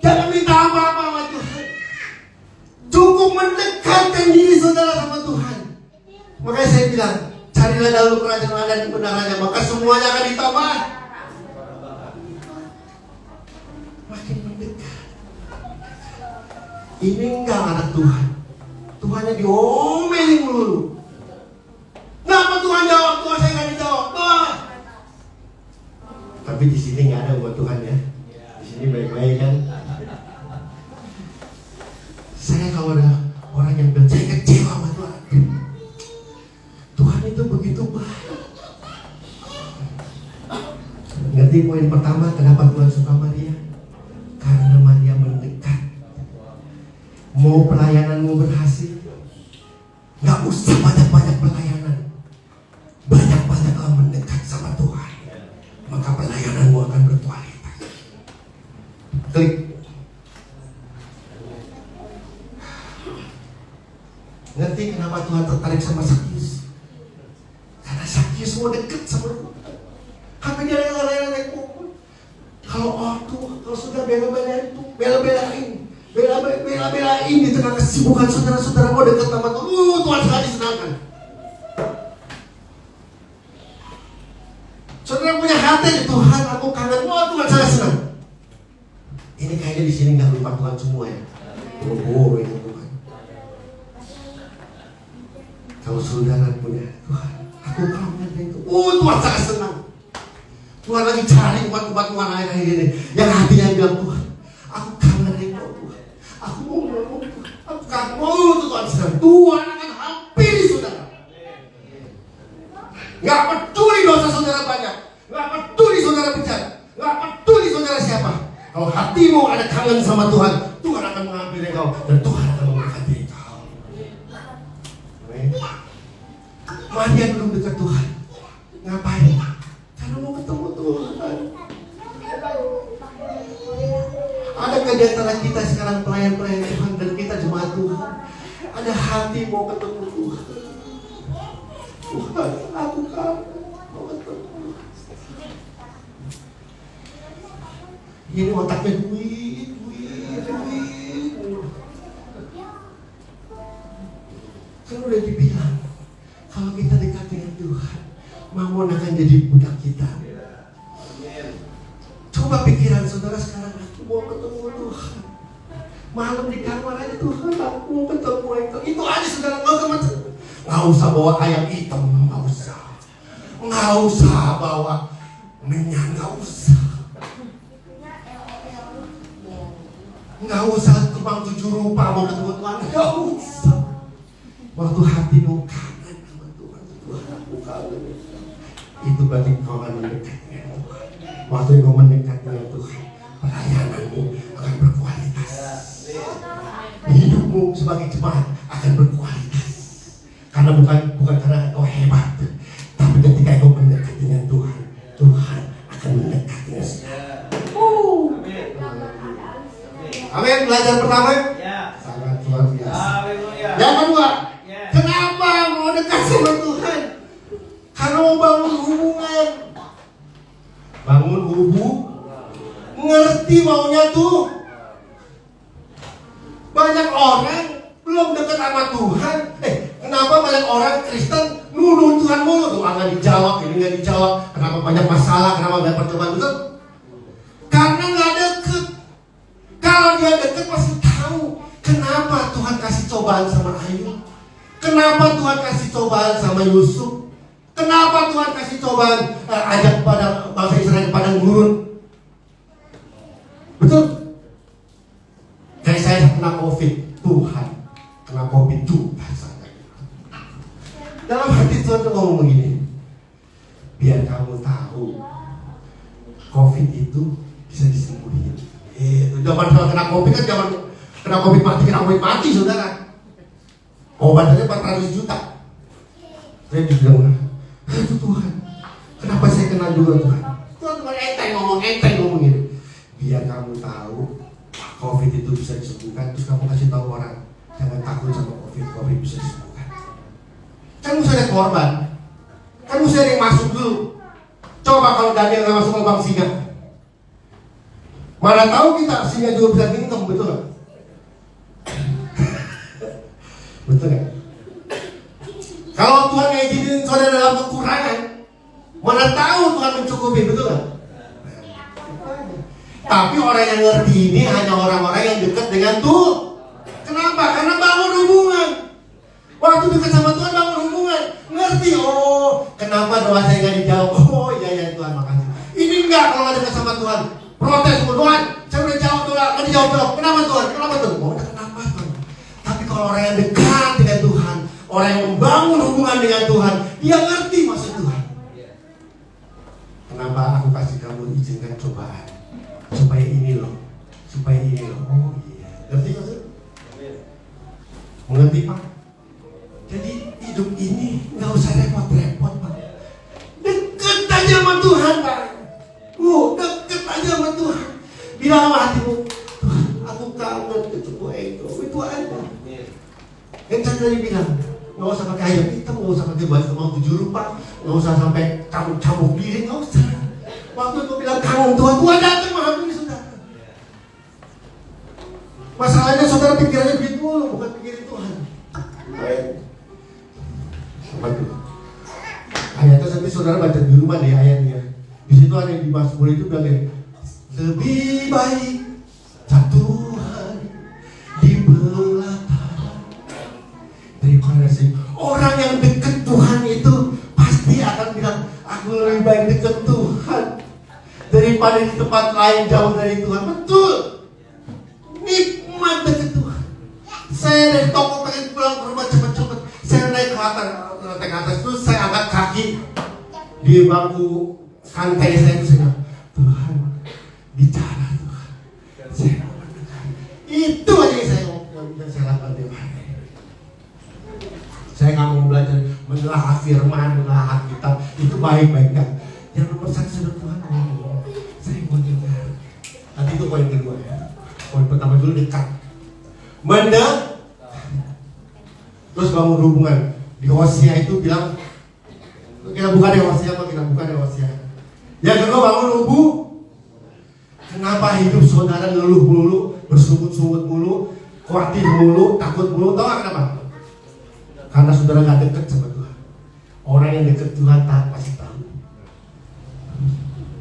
Speaker 1: jangan minta apa-apa sama Tuhan. Cukup mendekatkan diri saudara sama Tuhan. Makanya saya bilang, carilah dahulu kerajaan Allah dan kebenarannya, maka semuanya akan ditambah. Makin mendekat. Ini enggak anak Tuhan. Tuhannya diomelin melulu. Kenapa Tuhan jawab? Tuhan saya nggak dijawab. Tuhan. Tapi di sini nggak ada buat Tuhan ya. Di sini baik-baik kan. Saya kalau ada orang yang bilang saya kecewa sama Tuhan. Tuhan itu begitu baik. Ngerti poin pertama kenapa Tuhan suka Maria? Karena Maria mendekat. Mau pelayananmu berhasil, nggak usah banyak-banyak pelayanan. Banyak-banyaklah mendekat sama Tuhan, maka pelayananmu akan berkualitas. Klik. Ngerti kenapa Tuhan tertarik sama Sakyus? Karena Sakyus mau deket sama Tuhan. Sampai dia layan-layan naik pokok. Kalau sudah bela-belain itu, bela-belain di tengah kesibukan saudara-saudara mau dekat sama Tuhan. Tuhan sekali senangkan. Saudara punya hati, Tuhan aku kangen, Tuhan sangat senang. Ini kayaknya di sini nggak lupa Tuhan semua ya. Oh, ini Tuhan. Kalau saudara punya Tuhan, aku kangen itu. Tuhan sangat senang. Tuhan lagi cari umat-umat Tuhan akhir-akhir ini yang hatinya bilang, Tuhan, aku kangen itu Tuhan. Aku mau ngomong, aku kangen. Tuhan senang. Tuhan akan hampiri saudara. Gak peduli dosa saudara banyak, gak peduli saudara bejat, gak peduli saudara siapa. Kalau hatimu ada kangen sama Tuhan, Tuhan akan mengampuni engkau dan Tuhan akan memberkati engkau. Maria belum dekat Tuhan. Ngapain? Karena mau ketemu Tuhan. Adakah di antara kita sekarang pelayan-pelayan Tuhan dan kita jemaat Tuhan, ada hati mau ketemu Tuhan? Tuhan, aku kangen mau ketemu. Ini otaknya duit. Kan udah dibilang, kalau kita dekat dengan Tuhan, Mamon akan jadi budak kita. Coba pikiran saudara sekarang, aku mau ketemu Tuhan. Malam di kamar aja, Tuhan, aku mau ketemu Engkau. Itu aja saudara, nggak usah bawa ayam hitam, nggak usah bawa minyak, nggak usah kebang 7 rupa mau ketemu Tuhan, nggak usah. Waktu hatimu kangen sama Tuhan, Tuhan aku kangen, itu berarti kau akan mendekat dengan Tuhan. Waktu kau mendekat dengan Tuhan, pelayananmu akan berkualitas. Hidupmu sebagai jemaat akan berkualitas. Karena bukan karena kau hebat, tapi ketika kau mendekat dengan Tuhan, Tuhan akan mendekat dengan saudara. Amin. Belajar pertama, sangat luar biasa. Yang kedua, kenapa mau dekat sama Tuhan? Karena mau bangun hubungan. Bangun hubungan. Ngerti maunya tuh. Banyak orang belum dekat sama Tuhan. Kenapa banyak orang Kristen nuduh Tuhan mulu tuh? Nggak dijawab, ini nggak dijawab. Kenapa banyak masalah? Kenapa banyak percobaan? Betul? Karena nggak deket. Kalau dia deket pasti tahu kenapa Tuhan kasih cobaan sama Ayub. Kenapa Tuhan kasih cobaan sama Yusuf? Kenapa Tuhan kasih cobaan ajak pada bangsa Israel ke padang gurun? Betul? Kayak saya kena COVID, Tuhan kena COVID juga saya. Dalam hati Tuhan ngomong begini, biar kamu tahu COVID itu bisa disembuhin. Udah Zaman kena COVID kan zaman kena COVID mati saudara. Obatnya 400 juta. Saya bilang, aduh Tuhan, kenapa saya kena juga Tuhan? Tuhan enteng ngomong gitu. Biar kamu tahu COVID itu bisa disembuhkan, terus kamu kasih tahu orang jangan takut sama COVID bisa disembuhkan. Kan mesti ada korban, kan mesti ada yang masuk dulu. Coba kalau Daniel nggak masuk lubang singa, mana tahu kita singa juga bisa minum, betul nggak? Betul nggak? Kalau Tuhan nggak izinin saudara dalam kekurangan, mana tahu Tuhan mencukupi, betul nggak? Tapi orang yang ngerti ini hanya orang-orang yang dekat dengan Tuhan. Kenapa? Karena bangun hubungan. Waktu dekat sama Tuhan bangun hubungan, ngerti. Oh, kenapa doa saya nggak dijawab? Oh iya Tuhan, makasih. Ini enggak kalau nggak dekat sama Tuhan. Protes sama Tuhan. Saya udah jawab doa, nggak dijawab. Kenapa Tuhan? Kenapa Tuhan? Oh, kenapa Tuhan? Tapi kalau orang yang dekat dengan Tuhan, orang yang membangun hubungan dengan Tuhan, dia ngerti maksud Tuhan. Kenapa aku kasih kamu izinkan cobaan? Supaya ini loh. Oh iya. Ngerti maksud? Mengerti Pak? Jadi hidup ini nggak usah repot-repot Pak. Deket aja sama Tuhan Pak. Deket aja sama Tuhan. Bilang sama hatimu, Tuhan, aku kangen ketemu itu aja. Yang saya tadi bilang, nggak usah pakai ayam hitam, nggak usah pakai baju mau 7 rupa, nggak usah sampai cabuk diri, nggak usah. Waktu itu bilang kangen Tuhan datang menghamburi saudara. Masalahnya saudara pikirannya begitu, bukan pikirin Tuhan. Ayatnya nanti saudara baca di rumah deh ayatnya. Di situ ada di Mazmur itu bilang lebih baik jatuh hari di belakang daripada sih. Orang yang dekat Tuhan itu pasti akan bilang aku lebih baik dekat Tuhan daripada di tempat lain jauh dari Tuhan. Betul. Nikmat dekat Tuhan. Saya dari toko pengen pulang ke rumah cepat-cepat. Saya naik ke atas itu saya angkat kaki di bangku santai saya itu saya Tuhan bicara Tuhan. Saya mau mendengar. Itu aja yang saya lakukan tiap hari. Saya nggak mau belajar menelaah firman, menelaah kitab itu baik-baik kan. Yang nomor 1 sudah Tuhan saya mau dengar. Nanti itu poin kedua ya. Poin pertama dulu dekat. Terus bangun hubungan. Di Hosea itu bilang, kita buka deh Hosea apa kita buka deh Hosea. Yang kedua bangun hubungan. Kenapa hidup saudara ngeluh mulu, bersungut-sungut mulu, khawatir mulu, takut mulu? Tahu gak kenapa? Karena saudara gak dekat sama Tuhan. Orang yang dekat Tuhan tak pasti tahu.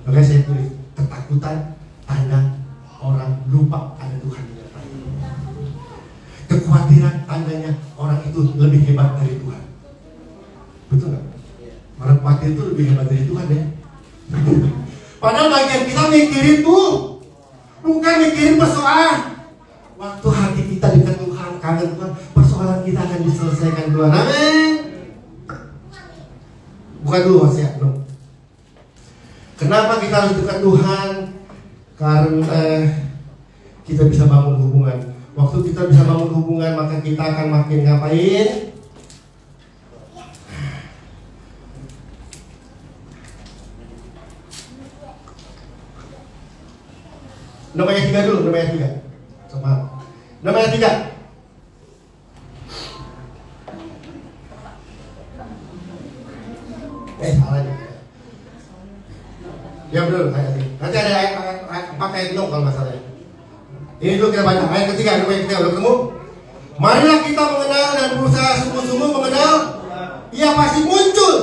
Speaker 1: Makanya saya tulis ketakutan tanda orang lupa ada Tuhan di depan. Kekhawatiran tandanya orang itu lebih hebat dari Tuhan. Betul nggak? Orang khawatir itu lebih hebat dari Tuhan ya. Padahal bagian kita mikirin tuh, bukan mikirin persoalan. Waktu hati kita dekat Tuhan, kangen Tuhan, persoalan kita akan diselesaikan Tuhan. Amin. Bukan dulu Mas ya, belum. Kenapa kita harus dekat Tuhan? Karena kita bisa bangun hubungan. Waktu kita bisa bangun hubungan, maka kita akan makin ngapain? Nomor 3 dulu, nomor 3. Coba. Nomor 3. Salah nih. Ya betul, ayat ini. Nanti ada ayat 4 ayat 6 kalau masalahnya. Ini dulu kita baca ayat ketiga, nomor 3 udah ketemu. Marilah kita mengenal dan berusaha sungguh-sungguh mengenal. Ia pasti muncul.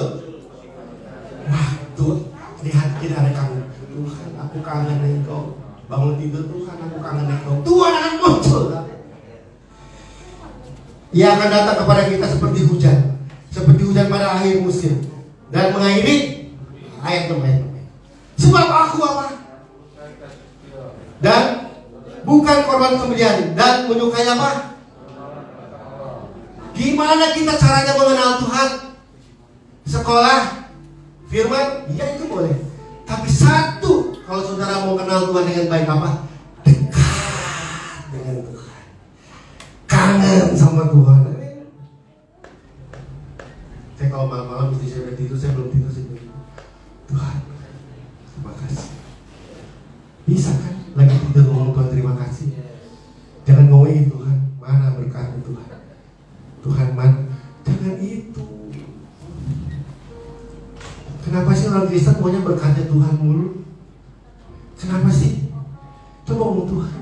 Speaker 1: Waktu di hati kita ada kangen. Tuhan, aku kangen Engkau. Bangun tidur, Tuhan aku kangen Engkau. Tuhan akan muncul. Ia akan datang kepada kita seperti hujan pada akhir musim dan mengakhiri ayat 6. Sebab aku apa? Dan bukan korban sembelihan dan menyukai apa? Gimana kita caranya mengenal Tuhan? Sekolah firman, ya itu boleh. Tapi satu, kalau saudara mau kenal Tuhan dengan baik apa? Dekat. kangen Tuhan. Kangen sama Tuhan. Saya kalau malam-malam istri saya udah tidur, saya belum tidur, saya bilang, Tuhan, terima kasih. Bisa kan? Lagi tidur ngomong Tuhan terima kasih. Jangan ngomongin Tuhan, mana berkatnya Tuhan. Tuhan mana? Jangan itu. Kenapa sih orang Kristen maunya berkatnya Tuhan mulu? Kenapa sih? Coba ngomong Tuhan,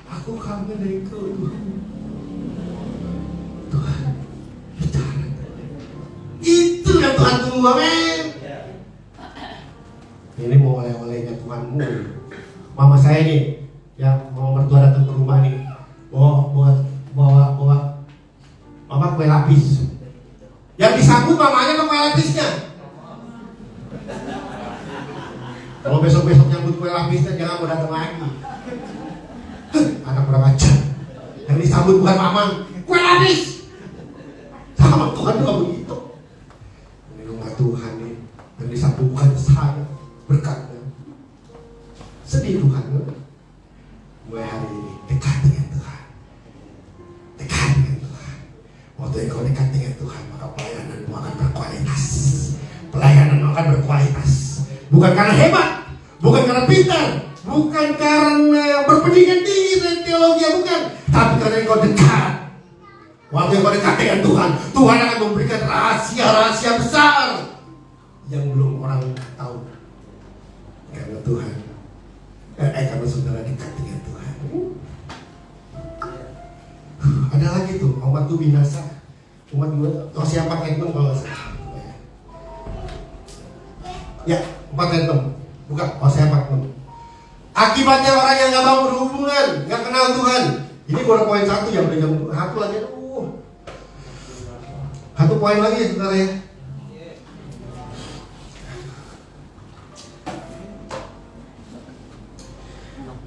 Speaker 1: aku kangen dari Engkau Tuhan. Tuhan, bicara. Itu yang Tuhan tunggu, amin. Ini mau oleh-olehnya Tuhanmu. Mama saya nih, yang mau mertua datang ke rumah nih, bawa mama kue lapis. Yang disambut mamanya ke kue lapisnya. Kalau besok-besok nyambut kue lapisnya jangan mau datang lagi. Anak kurang ajar. Yang disambut bukan mama, kue lapis. Sama Tuhan juga begitu. Ini rumah Tuhan nih, yang disambut bukan saya, berkatnya. Sedih Tuhan. Mulai hari ini dekat dengan Tuhan. Dekat dengan Tuhan. Waktu engkau dekat dengan Tuhan, maka pelayananmu akan berkualitas. Pelayananmu akan berkualitas. Bukan karena hebat, bukan karena pintar, bukan karena berpendidikan tinggi dan teologi, bukan, tapi karena engkau dekat. Waktu engkau dekat dengan Tuhan, Tuhan akan memberikan rahasia-rahasia besar yang belum orang tahu. Karena Tuhan, karena saudara dekat dengan Tuhan. Ada lagi tuh, umat tuh binasa. Umat gue, Hosea 4:6 kalau nggak salah. Ya, 4:6. Buka Hosea 4:6. Akibatnya orang yang nggak mau berhubungan, nggak kenal Tuhan. Ini baru poin 1 ya, udah jam 1 lagi. Satu poin lagi ya saudara ya.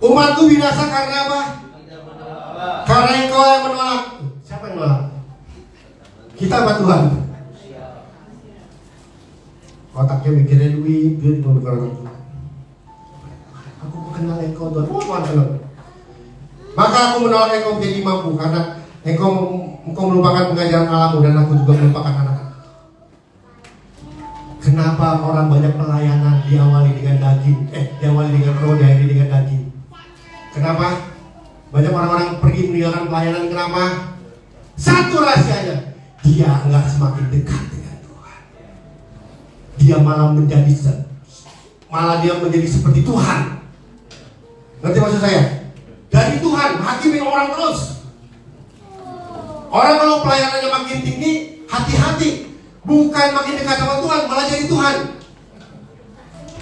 Speaker 1: Umatku binasa karena apa? Karena engkau yang menolak. Siapa yang menolak? Kita apa Tuhan? Otaknya mikirnya duit mau berkorban Tuhan. Aku mengenal engkau Tuhan. Tuhan kenal. Maka aku menolak engkau menjadi mampu karena engkau melupakan pengajaran Allahmu dan aku juga melupakan anak-anak. Kenapa orang banyak pelayanan diawali dengan daging, diawali dengan roh, diakhiri dengan daging? Kenapa? Banyak orang-orang pergi meninggalkan pelayanan, kenapa? Satu rahasianya, dia nggak semakin dekat dengan Tuhan. Dia malah menjadi seperti Tuhan. Ngerti maksud saya? Dari Tuhan, hakimin orang terus. Orang kalau pelayanannya makin tinggi, hati-hati. Bukan makin dekat sama Tuhan, malah jadi Tuhan.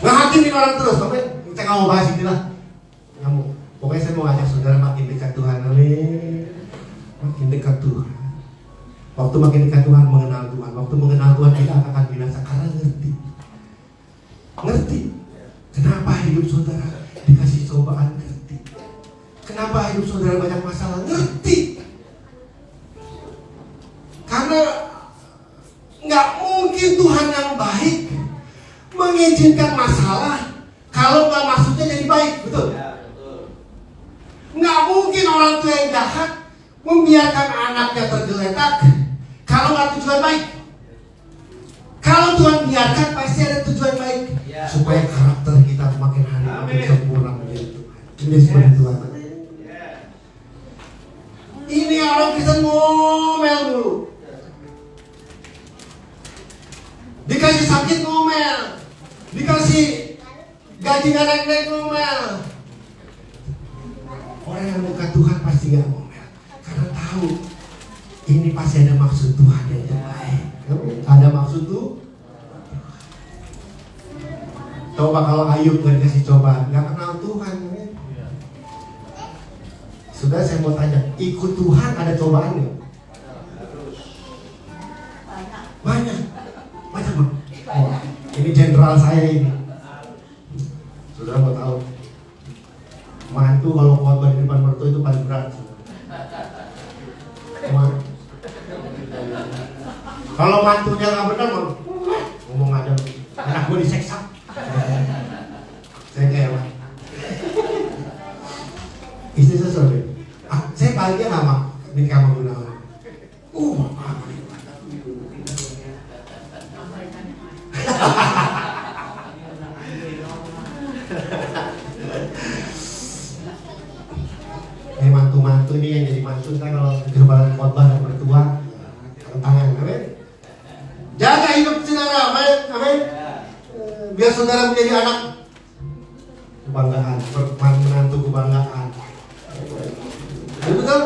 Speaker 1: Ngehakimin orang terus. Tapi kita nggak mau bahas inilah. Pokoknya saya mau ngajak saudara makin dekat Tuhan. Amin. Makin dekat Tuhan. Waktu makin dekat Tuhan, mengenal Tuhan. Waktu mengenal Tuhan, kita akan binasa karena ngerti. Ngerti. Kenapa hidup saudara dikasih cobaan? Ngerti. Kenapa hidup saudara banyak masalah? Ngerti. Karena nggak mungkin Tuhan yang baik mengizinkan masalah kalau nggak maksudnya jadi baik, betul? Nggak mungkin orang tua yang jahat membiarkan anaknya tergeletak kalau nggak tujuan baik. Kalau Tuhan biarkan pasti ada tujuan baik supaya karakter kita makin hari makin sempurna menjadi Tuhan. Ini seperti Tuhan. Ini orang Kristen ngomel dulu. Dikasih sakit ngomel, dikasih gaji nggak naik-naik ngomel. Orang yang dekat Tuhan pasti nggak ngomel, karena tahu ini pasti ada maksud Tuhan yang terbaik. Ada maksud tuh. Coba kalau Ayub nggak dikasih cobaan, nggak kenal Tuhan. Sudah saya mau tanya, ikut Tuhan ada cobaan nggak? Banyak. Oh, ini jenderal saya ini. Saudara mau tahu, mantu kalau khotbah di depan mertua itu paling berat. Kalau mantunya nggak benar, ngomong aja, anak gue diseksa. Saya kayak apa? Istri saya sore, Mantu-mantu ini yang jadi mantu kan kalau gerbang khotbah dan mertua tantangan, amin. Jaga hidup saudara, amin, amin. Biar saudara menjadi anak kebanggaan, menantu kebanggaan. Betul?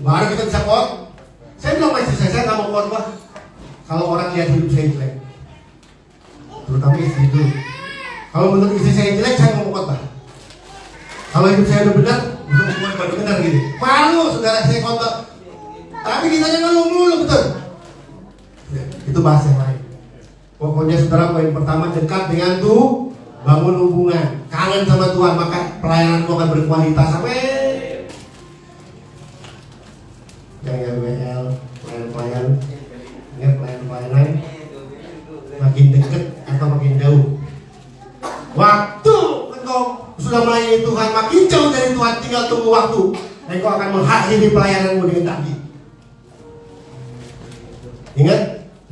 Speaker 1: Baru kita bisa kuat. Saya bilang sama istri saya nggak mau khotbah kalau orang lihat hidup saya jelek, terutama istri itu. Kalau menurut istri saya jelek, saya nggak mau khotbah. Kalau hidup saya udah benar, baru benar gitu. Malu saudara saya khotbah. Tapi kita jangan malu-malu, betul? Ya, itu bahasa yang lain. Pokoknya saudara, poin pertama, dekat dengan Tuhan, bangun hubungan, kangen sama Tuhan, maka pelayananmu akan berkualitas. Sampai jangan WL, pelayan-pelayan, ingat pelayan-pelayanan makin dekat atau makin jauh. Waktu engkau sudah melayani Tuhan, makin jauh dari Tuhan, tinggal tunggu waktu. Engkau akan mengakhiri pelayananmu dengan daging. Ingat,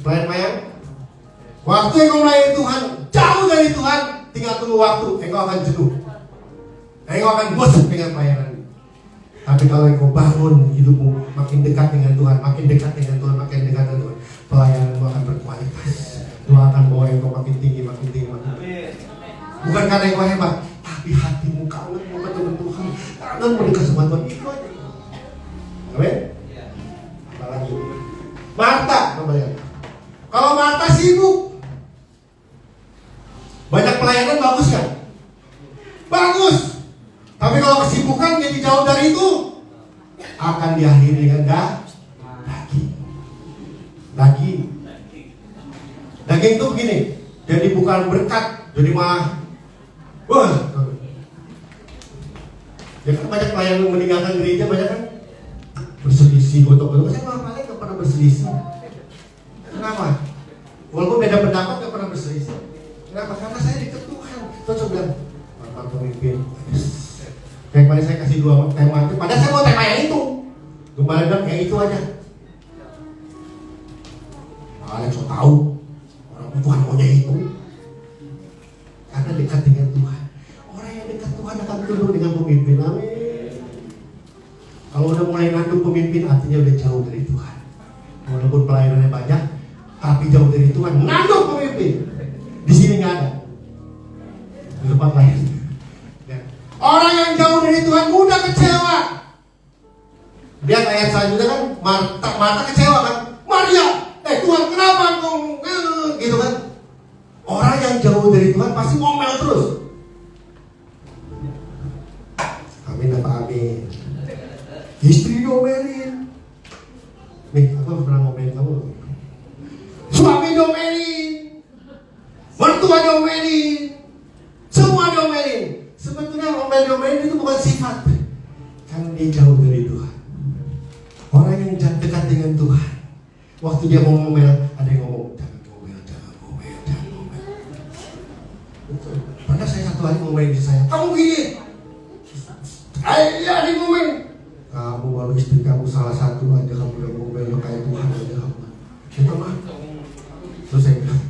Speaker 1: pelayan-pelayan, waktu engkau melayani Tuhan, jauh dari Tuhan, tinggal tunggu waktu. Engkau akan jenuh, engkau akan bosan dengan pelayanan. Tapi kalau engkau bangun hidupmu makin dekat dengan Tuhan, makin dekat dengan Tuhan, makin dekat dengan Tuhan, pelayananmu akan berkualitas. Tuhan akan bawa engkau makin tinggi, makin tinggi, makin tinggi. Bukan karena engkau hebat, tapi hatimu kangen dengan Tuhan, kangen mendekat sama Tuhan. Itu aja. Amin. Apalagi Marta, kalau Marta sibuk, banyak pelayanan bagus kan? Bagus. Tapi kalau kesibukan jadi jauh dari itu, akan diakhiri dengan daging. Daging itu begini, jadi bukan berkat, jadi malah ya kan banyak pelayan yang meninggalkan gereja, banyak kan berselisih, gotok-gotok. Saya paling gak pernah berselisih. Kenapa? Walaupun beda pendapat gak pernah berselisih. Kenapa? Karena saya dekat Tuhan. Terus saya bilang, Bapak pemimpin, kayak kemarin saya kasih 2 tema, padahal saya mau tema yang itu. Kembali bilang kayak itu aja. Alex so tahu orang Tuhan maunya itu. Karena dekat dengan Tuhan. Orang yang dekat Tuhan akan tunduk dengan pemimpin. Amin. Kalau udah mulai nanduk pemimpin, artinya udah jauh dari Tuhan. Walaupun pelayanannya banyak, tapi jauh dari Tuhan, nanduk pemimpin. Di sini nggak ada. Di tempat lain. Orang yang jauh dari Tuhan mudah kecewa. Lihat ayat selanjutnya kan, Marta kecewa kan. Maria, Tuhan kenapa engkau gitu kan? Orang yang jauh dari Tuhan pasti ngomel terus. Amin apa amin? Istri domelin. Nih, aku pernah ngomelin kamu. Suami domelin, mertua domelin, semua domelin. Sebetulnya ngomel-ngomelin itu bukan sifat, karena dia jauh dari Tuhan. Orang yang dekat dengan Tuhan, waktu dia mau ngomel, ada yang ngomong, jangan ngomel. Pernah saya satu hari ngomelin di saya, kamu gini, iya dia ngomel. Kamu baru istri kamu salah satu aja, kamu udah ngomel kayak Tuhan aja kamu. Kita mah, terus saya bilang,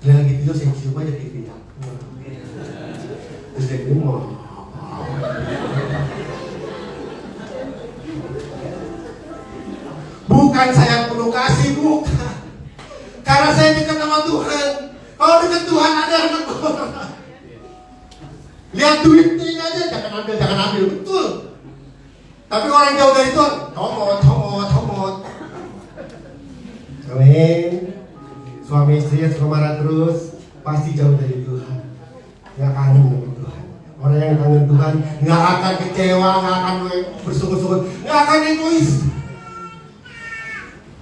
Speaker 1: dia lagi tidur saya cium aja pipinya. Terus dia bilang, bukan saya perlu kasih, bukan. Karena saya dekat sama Tuhan. Kalau dekat Tuhan ada anak orang. Lihat duitnya aja, jangan ambil, betul. Tapi orang jauh dari Tuhan, comot. Amin. Suami istri yang suka marah terus, pasti jauh dari Tuhan. Nggak kangen dengan Tuhan. Orang yang kangen Tuhan nggak akan kecewa, nggak akan bersyukur-syukur, nggak akan egois.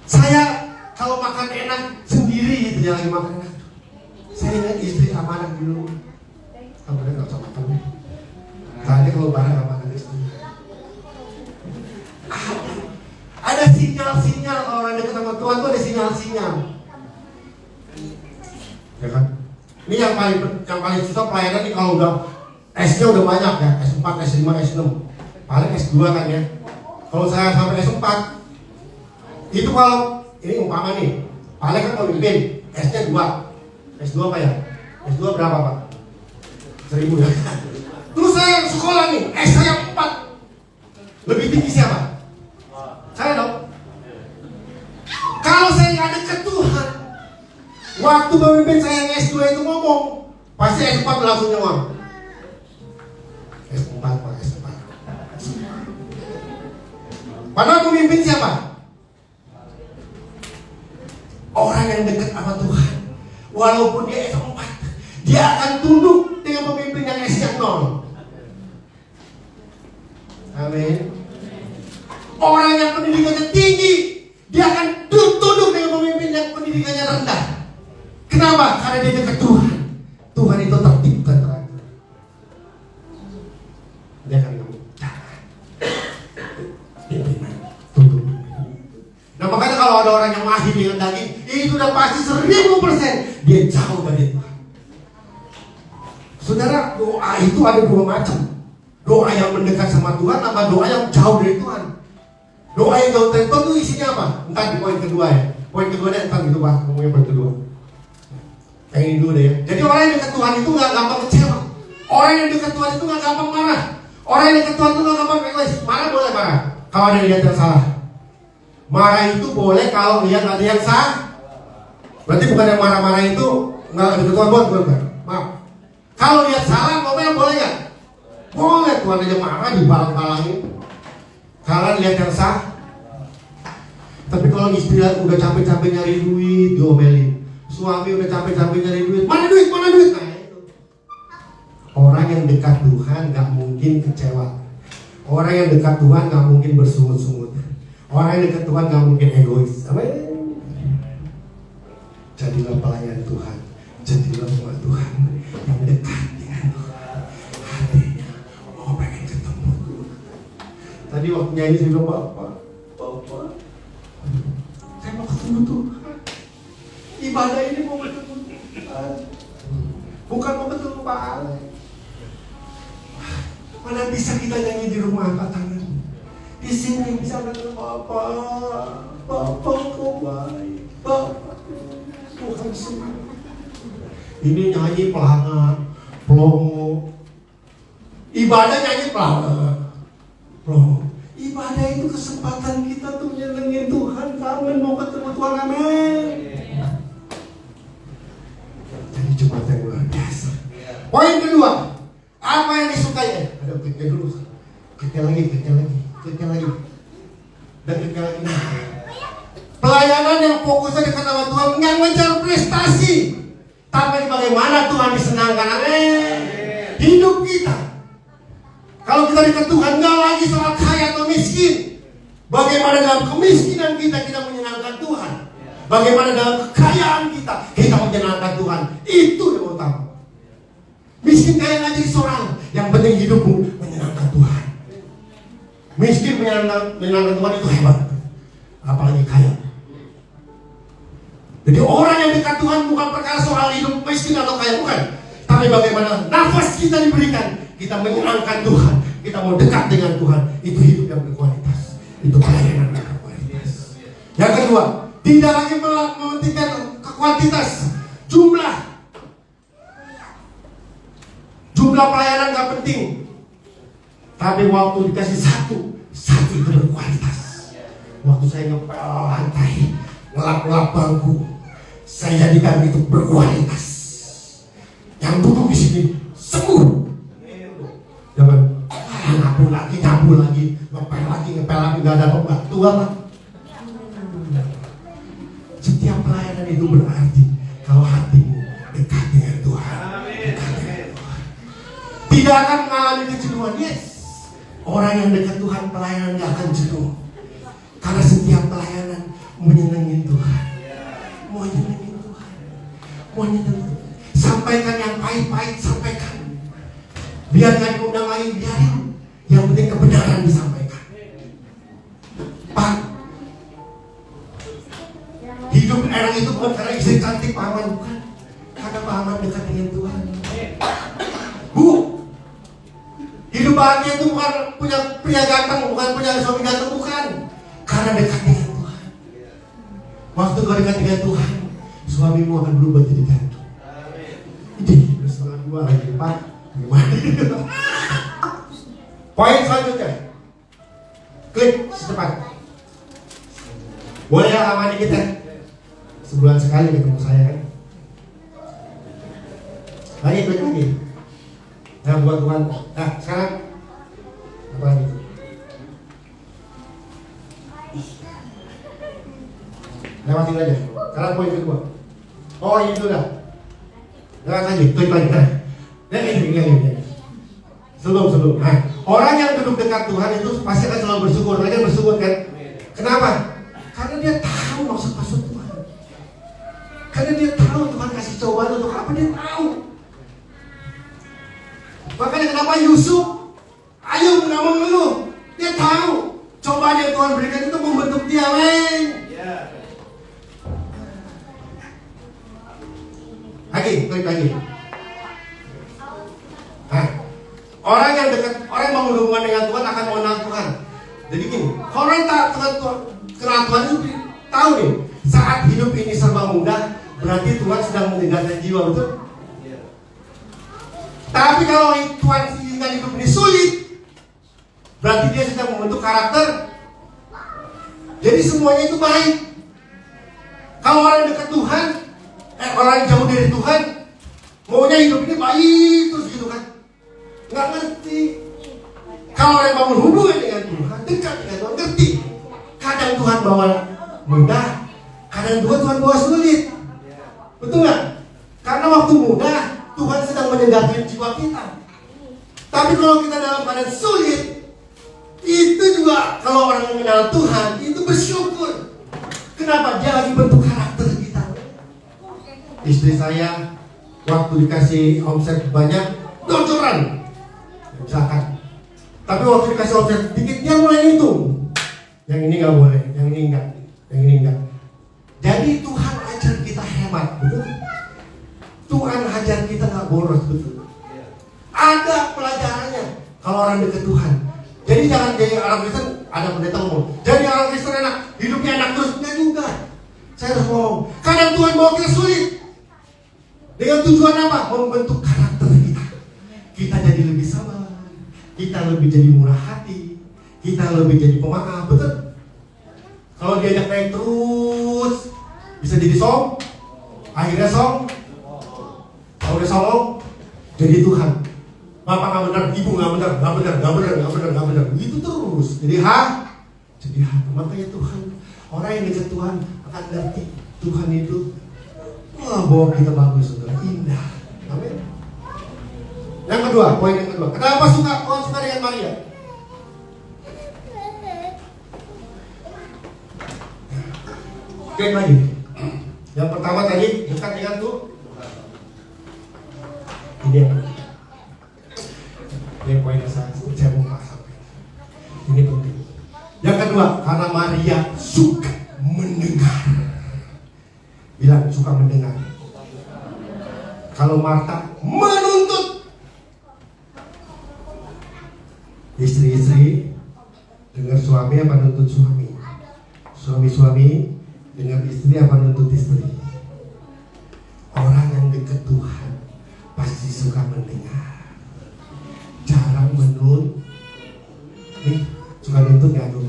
Speaker 1: Saya kalau makan enak sendiri gitu, jangan lagi makan enak. Saya ingat istri sama anak dulu. Kamu nggak usah makan. Tadi kalau barang nggak makan istri. Ada sinyal-sinyal kalau orang dekat sama Tuhan tuh ada sinyal-sinyal. Ya kan? Ini yang paling susah pelayanan nih kalau udah S-nya udah banyak ya, S4, S5, S6. Paling S2 kan ya. Kalau saya sampai S4, Itu kalau ini umpama nih, Pak Alek kan pemimpin, S-nya 2. S2 apa ya? S2 berapa Pak? 1000 ya. Terus saya sekolah nih, S saya 4. Lebih tinggi siapa? Saya dong. Kalau saya nggak dekat Tuhan, waktu pemimpin saya yang S2 itu ngomong, pasti S4 langsung nyawang. S4 Pak, S4. Padahal pemimpin siapa? Orang yang dekat sama Tuhan. Walaupun dia S4, dia akan tunduk dengan pemimpin yang S yang 0. Amin. Orang yang pendidikannya tinggi, dia akan tunduk dengan pemimpin yang pendidikannya rendah. Kenapa? Karena dia dekat Tuhan. Tuhan itu tertib dan teratur. Dia akan ngomong, jangan. Tunduk. Nah makanya kalau ada orang yang mahir dengan daging, itu udah pasti 1000% dia jauh dari Tuhan. Saudara, doa itu ada 2 macam. Doa yang mendekat sama Tuhan sama doa yang jauh dari Tuhan. Doa yang jauh dari Tuhan itu isinya apa? Entar di poin kedua ya. Poin kedua deh, entar gitu Pak, ngomongnya poin kedua. Yang ini dulu deh ya. Jadi orang yang dekat Tuhan itu gak gampang kecewa. Orang yang dekat Tuhan itu gak gampang marah. Orang yang dekat Tuhan itu gak gampang egois. Marah boleh marah kalau ada lihat yang salah. Marah itu boleh kalau lihat ada yang salah. Berarti bukan yang marah-marah itu gak dekat Tuhan, bukan? Maaf. Kalau lihat salah, ngomel boleh gak? Boleh, Tuhan aja marah dibalang-balangin. Kalian lihat yang sah. Tapi kalau istri udah capek-capek nyari duit, diomelin. Suami udah capek-capek nyari duit, mana duit, mana duit. Nah itu. Orang yang dekat Tuhan gak mungkin kecewa. Orang yang dekat Tuhan gak mungkin bersungut-sungut. Orang yang dekat Tuhan gak mungkin egois. Amin. Jadilah pelayan Tuhan. Jadilah umat Tuhan yang dekat dengan Tuhan. Hatinya mau pengen ketemu Tuhan. Tadi waktu nyanyi saya bilang, Bapak, saya mau ketemu Tuhan. Ibadah ini mau ketemu Tuhan, bukan mau ketemu Pak Alek. Mana bisa kita nyanyi di rumah angkat tangan. Di sini bisa ketemu Bapak kau baik, Bapak Tuhan semua. Ini nyanyi pelana, pelongo. Ibadah nyanyi pelana, pelongo. Ibadah itu kesempatan kita tuh nyenengin Tuhan. Amin, mau ketemu Tuhan, amin. Jadi Jumat yang luar biasa. Poin kedua, apa yang disukai? Ada kliknya dulu, kliknya lagi, dan kliknya lagi. Pelayanan yang fokusnya dekat sama Tuhan, yang mengejar prestasi. Tapi bagaimana Tuhan disenangkan, amin. Hidup kita, kalau kita dekat Tuhan, nggak lagi soal kaya atau miskin. Bagaimana dalam kemiskinan kita menyenangkan Tuhan. Bagaimana dalam kekayaan kita menyenangkan Tuhan. Itu yang utama. Miskin kaya nggak jadi soal. Yang penting hidupmu menyenangkan Tuhan. Miskin menyenangkan Tuhan itu hebat. Apalagi kaya. Jadi orang yang dekat Tuhan bukan perkara soal hidup miskin atau kaya, bukan. Tapi bagaimana nafas kita diberikan, kita menyenangkan Tuhan, kita mau dekat dengan Tuhan. Itu hidup yang berkualitas. Itu pelayanan yang berkualitas. Yang kedua, tidak lagi mementingkan kuantitas, jumlah pelayanan gak penting. Tapi waktu dikasih satu itu berkualitas. Waktu saya ngepel lantai, ngelap-ngelap bangku, saya jadikan itu berkualitas. Yang duduk di sini sembuh. Jangan nyapu lagi, ngepel lagi, gak ada obat tua. Setiap pelayanan itu berarti kalau hatimu dekat dengan Tuhan. Tidak akan mengalami kejenuhan. Yes, orang yang dekat Tuhan pelayanan gak akan jenuh. Karena setiap pelayanan menyenangkan Tuhan. Mau nyenengin Tuhan. Sampaikan yang pahit-pahit, sampaikan. Biar gak diundang lagi, biarin. Yang penting kebenaran disampaikan. Pak, hidup enak itu bukan karena istri cantik Pak Aman, bukan. Karena Pak Aman dekat dengan Tuhan. Bu, hidup bahagia itu bukan punya pria ganteng, bukan punya suami ganteng, bukan. Karena dekat dengan Tuhan. Waktu kau dekat dengan Tuhan, suamimu akan berubah jadi gantung. Ini setengah 2 lagi 4. Gimana? Poin selanjutnya, klik secepat. Boleh ya lamani kita? Sebulan sekali ketemu saya kan? Lagi klik lagi. Nah buat Tuhan. Nah sekarang apa lagi? Lewatin aja. Sekarang poin kedua. Oh ini sudah. Lewat lagi, klik lagi. Nah ini. Sebelum. Nah, orang yang duduk dekat Tuhan itu pasti akan selalu bersyukur. Mereka bersyukur kan? Kenapa? Karena dia tahu maksud Tuhan. Karena dia tahu Tuhan kasih cobaan untuk apa, dia tahu. Makanya kenapa Yusuf ayo nggak mau mengeluh. Dia tahu cobaan yang Tuhan berikan itu membentuk dia, men. Lagi, klik lagi. Nah, orang yang mau berhubungan dengan Tuhan akan mengenal Tuhan. Jadi gini, orang kenal Tuhan itu tahu nih, saat hidup ini serba mudah, berarti Tuhan sedang mendengarkan jiwa, betul? Tapi kalau Tuhan inginkan hidup ini sulit, berarti dia sedang membentuk karakter. Jadi semuanya itu baik. Kalau orang dekat Tuhan, orang yang jauh dari Tuhan, maunya hidup ini baik terus gitu kan? Nggak ngerti. Kalau orang bangun hubungan dengan Tuhan, dekat dengan Tuhan, ngerti. Kadang Tuhan bawa mudah, kadang Tuhan bawa sulit. Betul nggak? Karena waktu mudah, Tuhan sedang menyegarkan jiwa kita. Tapi kalau kita dalam keadaan sulit, itu juga kalau orang mengenal Tuhan, itu bersyukur. Kenapa? Dia lagi bentuk karakter kita. Istri saya, waktu dikasih omset banyak, dojoran. Misalkan. Tapi waktu dikasih omset sedikit, dia mulai hitung. Yang ini nggak boleh, yang ini enggak, yang ini enggak. Jadi Tuhan ajar kita hemat, betul? Tuhan ajar kita nggak boros, betul? Ada pelajarannya kalau orang dekat Tuhan. Jadi jangan jadi orang Kristen, ada pendeta ngomong, jadi orang Kristen enak, hidupnya enak terus, enggak juga. Saya harus ngomong, kadang Tuhan bawa kita sulit. Dengan tujuan apa? Membentuk karakter kita. Kita jadi lebih sabar, kita lebih jadi murah hati, kita lebih jadi pemaaf, betul? Kalau diajak naik terus, bisa jadi song, akhirnya song. Kalau udah songong, jadi Tuhan. Bapak nggak benar, ibu nggak benar, begitu terus. Jadi jadi makanya Tuhan, orang yang dekat Tuhan akan ngerti Tuhan itu, bawa kita bagus, saudara, indah. Amin. Yang kedua, poin yang kedua. Kenapa Tuhan suka dengan Maria? Oke lagi. Yang pertama tadi dekat dengan Tuhan. Ini poin yang saya mau pasang. Ini penting. Yang kedua, karena Maria suka mendengar. Bilang suka mendengar. Kalau Marta menuntut. Istri-istri dengar suami apa nuntut suami? Suami-suami dengar istri apa nuntut istri? Orang yang dekat Tuhan pasti suka mendengar. Jarang menuntut. Nih, suka nuntut nggak tuh?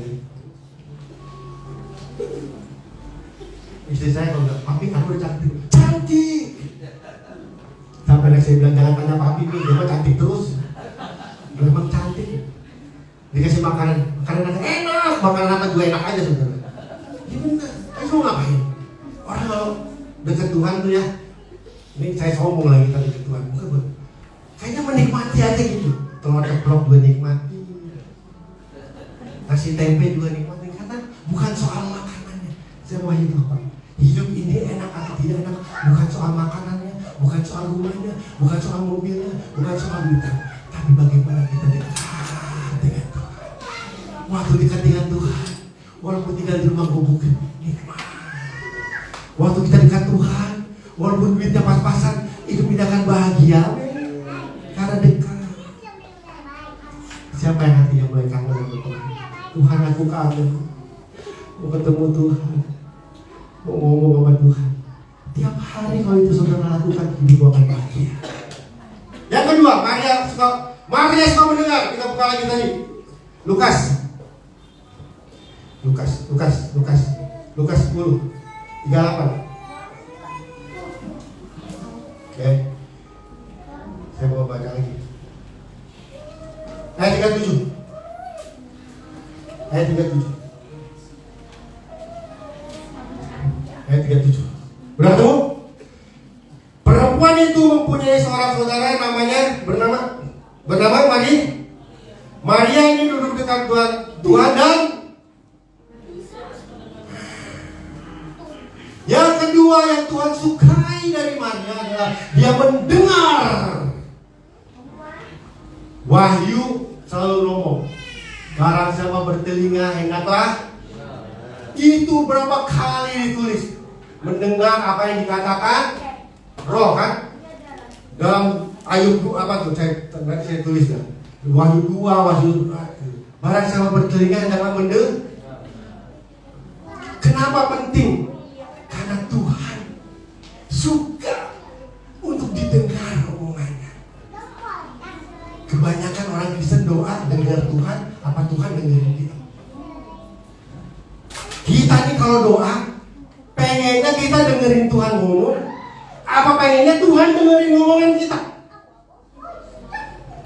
Speaker 1: Istri saya kalau bilang, papi kamu udah cantik. Cantik. Sampai saya bilang jangan tanya papi nih, dia mah cantik terus. Memang cantik. Dikasih makanan agak enak, makanan apa juga enak aja sebenarnya. Gimana? Ayo ngapain? Orang kalau dekat Tuhan tuh ya, ini saya sombong lagi tadi dekat Tuhan, bukan? Kayaknya menikmati aja gitu. Telur ceplok juga nikmati, nasi tempe juga nikmati. Karena bukan soal makanannya. Saya mau hidup apa? Hidup ini enak atau tidak enak, bukan soal makanannya, bukan soal rumahnya, bukan soal mobilnya, bukan soal duitnya, tapi bagaimana kita dekat dengan Tuhan. Waktu dekat dengan Tuhan, walaupun tinggal di rumah gubuk, nikmat. Waktu kita dekat Tuhan, walaupun duitnya pas-pasan, hidup kita akan bahagia. Karena dekat. Siapa yang hatinya mulai kangen dengan Tuhan? Tuhan, aku kangen. Mau ketemu Tuhan. mau ngomong sama Tuhan. Tiap hari kalau itu saudara lakukan, hidup akan bahagia. Yang kedua, Maria suka mendengar. Kita buka lagi tadi. Lukas 10:38. Oke. Saya mau baca lagi. Ayat 37. Ayat 37. Udah ketemu? Perempuan itu mempunyai seorang saudara bernama Maria ini duduk dekat Tuhan dan yang kedua yang Tuhan sukai dari Maria adalah dia mendengar. Wahyu selalu ngomong, barang siapa bertelinga hendaklah. Itu berapa kali ditulis, mendengar apa yang dikatakan Roh kan? Dalam Ayub apa tuh? Saya tulis kan. Wahyu 2, barang siapa bertelinga hendaklah mendengar. Kenapa penting? Karena Tuhan suka untuk didengar omongannya. Kebanyakan orang Kristen doa dengar Tuhan, apa Tuhan dengerin kita? Kita nih kalau doa, pengennya kita dengerin Tuhan ngomong, apa pengennya Tuhan dengerin ngomongan kita?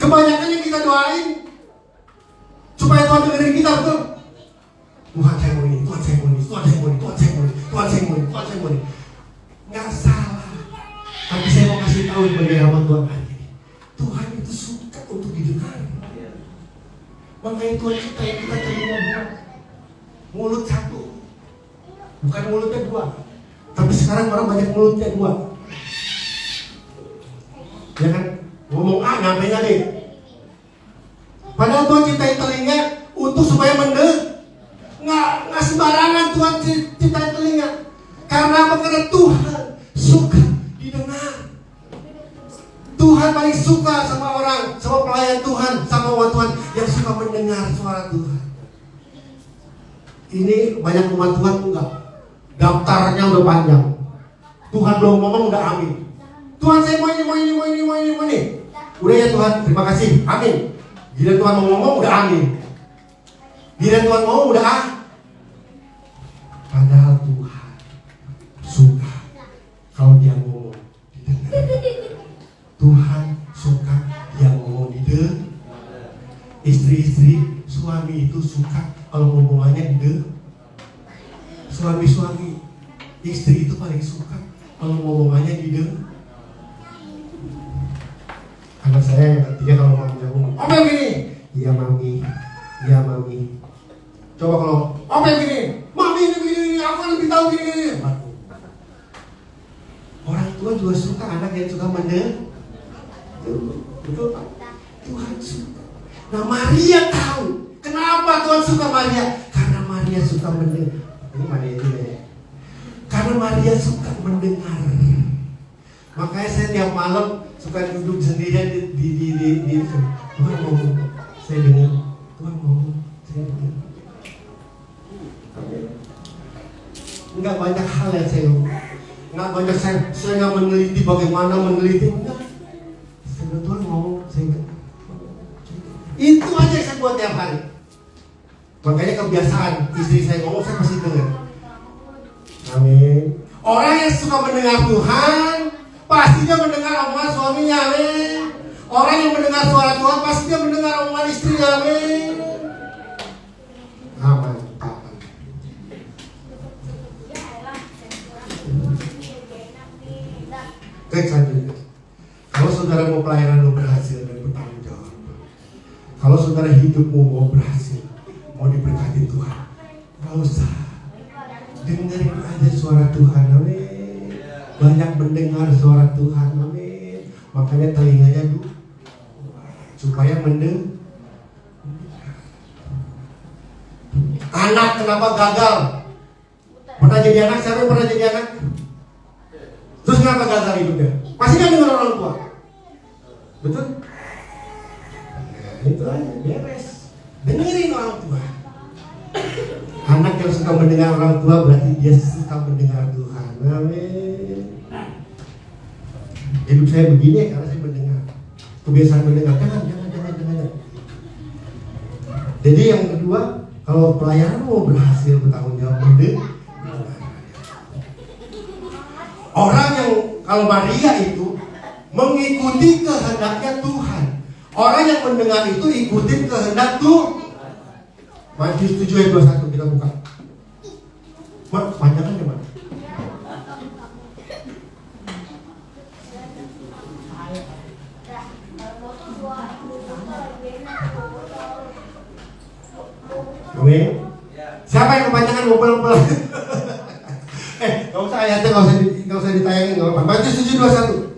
Speaker 1: Kebanyakan yang kita doain supaya Tuhan dengerin kita, betul? Tuhan saya mau ini, Tuhan saya mau ini, Tuhan saya mau ini, Tuhan saya mau ini, Tuhan saya mau ini, Tuhan saya mau ini. Nggak salah. Tapi saya mau kasih tahu sebagai hamba Tuhan hari ini, Tuhan itu suka untuk didengar. Makanya Tuhan supaya kita telinga 2, mulut 1, bukan mulutnya 2. Tapi sekarang orang banyak mulutnya 2. Ya kan? Ngomong A, nyampainya D. Padahal Tuhan ciptain telinga untuk supaya mendengar. Nggak sembarangan Tuhan ciptain telinga. Karena apa? Karena Tuhan suka didengar. Tuhan paling suka sama orang, sama pelayan Tuhan, sama umat Tuhan yang suka mendengar suara Tuhan. Ini banyak umat Tuhan enggak? Daftarnya udah panjang. Tuhan belum ngomong udah amin. Tuhan saya mau ini. Udah ya Tuhan, terima kasih, amin. Gila Tuhan mau ngomong udah amin. Gila Tuhan ngomong udah Padahal Tuhan suka kalau dia ngomong didengar. Tuhan suka dia ngomong didengar. Istri-istri, suami itu suka kalau ngomongannya didengar. Suami-suami, istri itu paling suka kalau ngomongannya didengar. Anak saya yang ketiga kalau mau ngomong, "Apa begini?" "Iya mami, iya mami." Coba kalau, "Apa begini?" "Mami ini begini, aku lebih tahu gini." Orang tua juga suka anak yang suka mendengar. Betul Pak? Tuhan suka. Nah Maria tahu kenapa Tuhan suka Maria. Karena Maria suka mendengar. Ini Maria juga ya. Karena Maria suka mendengar. Makanya saya tiap malam suka duduk sendirian di Tuhan ngomong, saya dengar. Tuhan ngomong, saya dengar. Enggak banyak hal yang saya ngomong. Enggak banyak saya nggak meneliti bagaimana meneliti. Enggak. Tuhan ngomong, saya dengar. Itu aja yang saya buat tiap hari. Makanya kebiasaan istri saya ngomong saya pasti dengar. Amin. Orang yang suka mendengar Tuhan pasti dia mendengar omongan suaminya. Amin. Orang yang mendengar suara Tuhan pasti dia mendengar omongan istrinya. Amin. Amin. Baik, selanjutnya. Kalau saudara mau pelayanan berhasil dan bertanggung jawab, kalau saudara hidupmu mau berhasil, mau diberkati Tuhan, gak usah dengerin aja suara Tuhan. Amin. Banyak mendengar suara Tuhan. Amin. Makanya telinganya dulu supaya mendengar. Anak kenapa gagal? Pernah jadi anak? Siapa yang pernah jadi anak? Terus kenapa gagal hidupnya? Pasti kan dengar orang tua. Betul? Nah, itu aja, beres. Dengerin orang tua. Anak yang suka mendengar orang tua berarti dia suka mendengar Tuhan. Amin. Hidup saya begini karena saya mendengar. Kebiasaan mendengar. Jangan. Jadi yang kedua, kalau pelayanan mau berhasil bertanggung jawab mendengar. Orang yang kalau Maria itu mengikuti kehendaknya Tuhan. Orang yang mendengar itu ikutin kehendak Tuhan. Matius 7 ayat 21 kita buka. Panjangan ya, Mas? Amin. Siapa yang kepanjangan mau pulang-pulang? Gak usah ayatnya, gak usah ditayangin, gak apa-apa. Matius 7:21.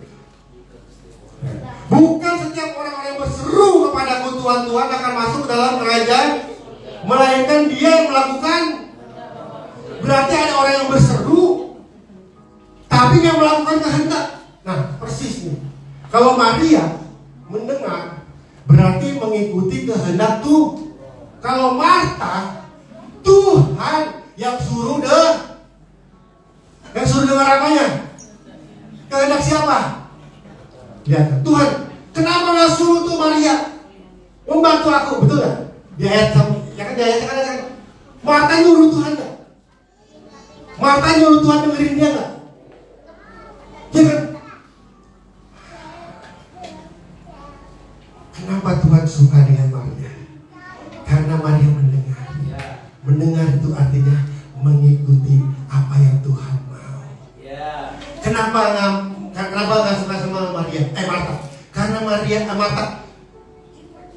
Speaker 1: Bukan setiap orang-orang yang berseru kepadaku Tuhan, Tuhan akan masuk ke dalam kerajaan, melainkan dia yang melakukan. Berarti ada orang yang berseru, tapi yang melakukan kehendak. Nah, persis nih. Kalau Maria mendengar, berarti mengikuti kehendak Tuhan. Kalau Marta, Tuhan yang suruh dengar apanya? Kehendak siapa? Lihat, Tuhan, kenapa nggak suruh tuh Maria membantu aku? Betul nggak? Di ayat kan Marta nyuruh Tuhan nggak? Marta nyuruh Tuhan dengerin dia nggak? Ya kan? Kenapa Tuhan suka dengan Maria? Karena Maria mendengar. Mendengar itu artinya mengikuti apa yang Tuhan mau. Kenapa nggak suka sama Maria? Marta. Karena Marta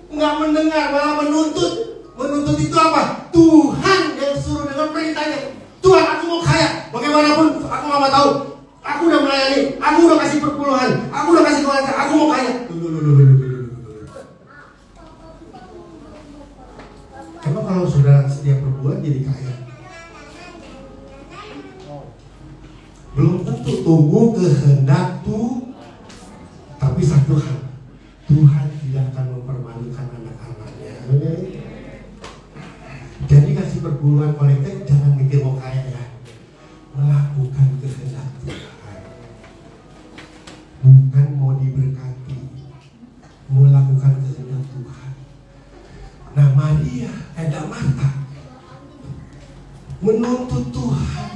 Speaker 1: nggak mendengar, malah menuntut. Menuntut itu apa? Tuhan yang suruh dengan perintahnya. Tuhan, aku mau kaya. Bagaimanapun aku nggak mau tahu. Aku udah melayani. Aku udah kasih perpuluhan. Aku udah kasih keluarga. Aku mau kaya. Emang kalau sudah setiap berbuat jadi kaya? Belum tentu. Tunggu kehendak Tuhan. Tapi satu hal, Tuhan tidak akan mempermalukan anak-anaknya. Jadi kasih perpuluhan kolektif, jangan mikir mau kaya ya. Melakukan kehendak Tuhan. Bukan mau diberkati, melakukan kehendak Tuhan. Nah Maria, Marta menuntut Tuhan.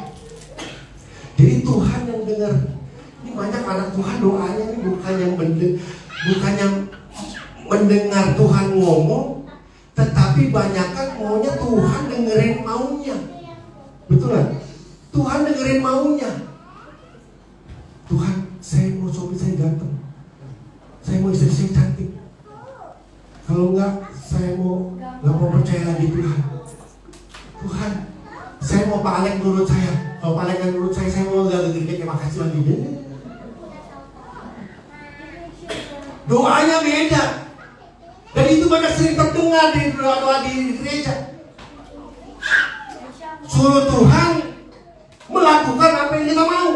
Speaker 1: Jadi Tuhan yang dengar. Ini banyak anak Tuhan doanya ini bukan yang mendengar Tuhan ngomong, tetapi banyakkan maunya Tuhan dengerin maunya. Betul kan? Tuhan dengerin maunya. Tuhan, saya mau suami saya ganteng. Saya mau istri saya cantik. Kalau enggak, saya nggak mau percaya lagi Tuhan. Tuhan, saya mau Pak Alek nurut saya. Kalau Pak Alek nggak nurut saya mau gak gede makasih lagi. Doanya beda. Dan itu banyak sering terdengar di doa-doa di gereja. Suruh Tuhan melakukan apa yang kita mau.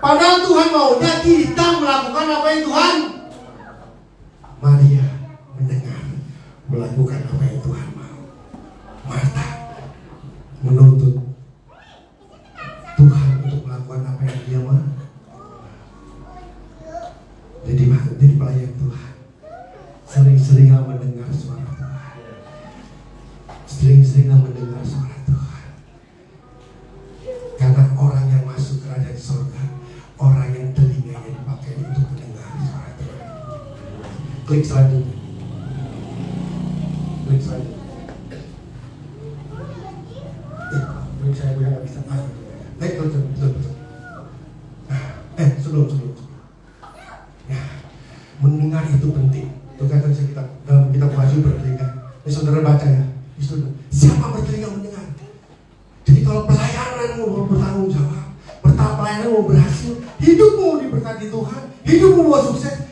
Speaker 1: Padahal Tuhan maunya kita melakukan apa yang Tuhan. Maria mendengar, melakukan apa yang Tuhan mau. Marta menuntut Tuhan untuk melakukan apa yang dia mau. Jadi pelayan Tuhan sering-seringlah mendengar suara Tuhan. Sering-seringlah mendengar suara Tuhan. Karena orang yang masuk kerajaan surga, orang yang telinganya dipakai untuk mendengar suara Tuhan. Klik selanjutnya. Klik selanjutnya. Klik saya punya nggak bisa. Sebelum. Ya, mendengar itu penting. Itu kan kita dalam kitab Wahyu bertelinga. Ini saudara baca ya. Siapa bertelinga mendengar? Jadi kalau pelayanan mau bertanggung jawab, pelayanan mau berhasil, hidupmu diberkati Tuhan, hidupmu mau sukses,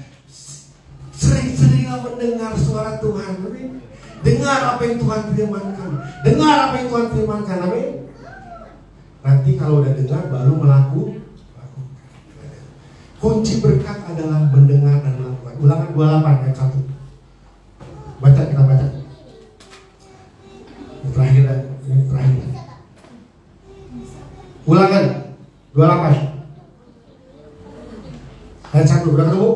Speaker 1: sering-seringlah mendengar suara Tuhan. Amin. Dengar apa yang Tuhan firmankan. Dengar apa yang Tuhan firmankan. Amin. Nanti kalau udah dengar baru melakukan. Kunci berkat adalah mendengar dan melakukan. Ulangan 28 ayat 1. Kita baca. Ini terakhir Ulangan 28 ayat 1, udah ketemu?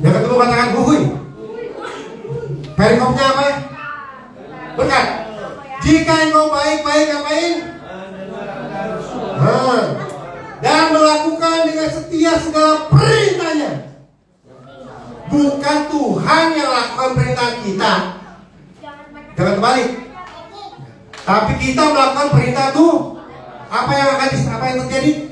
Speaker 1: Yang ketemu katakan buhui. Perikopnya apa? Berkat. Jika engkau baik-baik ngapain? Dan melakukan dengan setia segala perintahnya. Bukan Tuhan yang lakukan perintah kita. Jangan terbalik. Tapi kita melakukan perintah Tuh. Apa yang terjadi?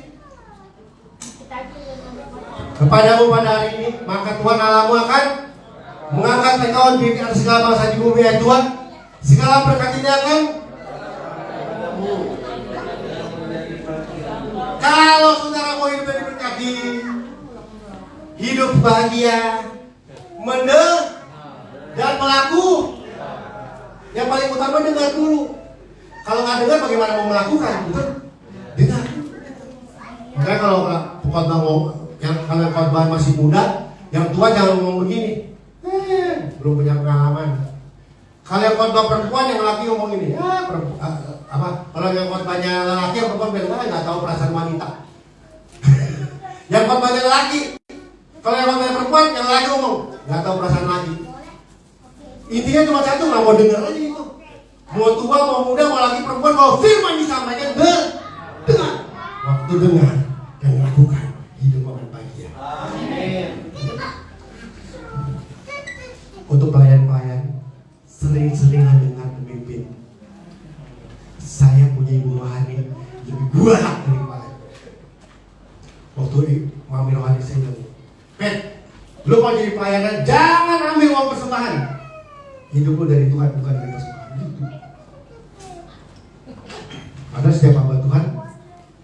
Speaker 1: Kepadamu pada hari ini, maka Tuhan Allahmu akan mengangkat engkau di atas segala bangsa di bumi. Ayat 2. Segala berkat ini akan kalau saudara mau hidup diberkati, hidup bahagia, dan melaku. Yang paling utama dengar dulu. Kalau nggak dengar bagaimana mau melakukan? Betul? Dengar. Makanya kalau khotbah kalau khotbah masih muda, yang tua jangan ngomong begini. Belum punya pengalaman. Kalau yang khotbah perempuan, yang laki ngomong ini. Kalau yang khotbahnya laki, yang perempuan bilang nggak tahu perasaan wanita. Yang khotbahnya laki, kalau yang khotbahnya perempuan, yang laki ngomong nggak tahu perasaan laki. Intinya cuma satu, nggak mau dengar aja itu. Mau tua, mau muda, mau laki, perempuan, mau firman disampaikan, dengar. Waktu dengar dan lakukan, hidup akan bahagia. Amin. Untuk pelayan-pelayan, sering-seringlah dengar pemimpin. Saya punya ibu rohani lebih galak dari pelayan. Waktu Mami rohani saya bilang, Pet, lu mau jadi pelayanan, jangan ambil uang persembahan. Hidupmu dari Tuhan, bukan dari persembahan. Ada setiap hamba Tuhan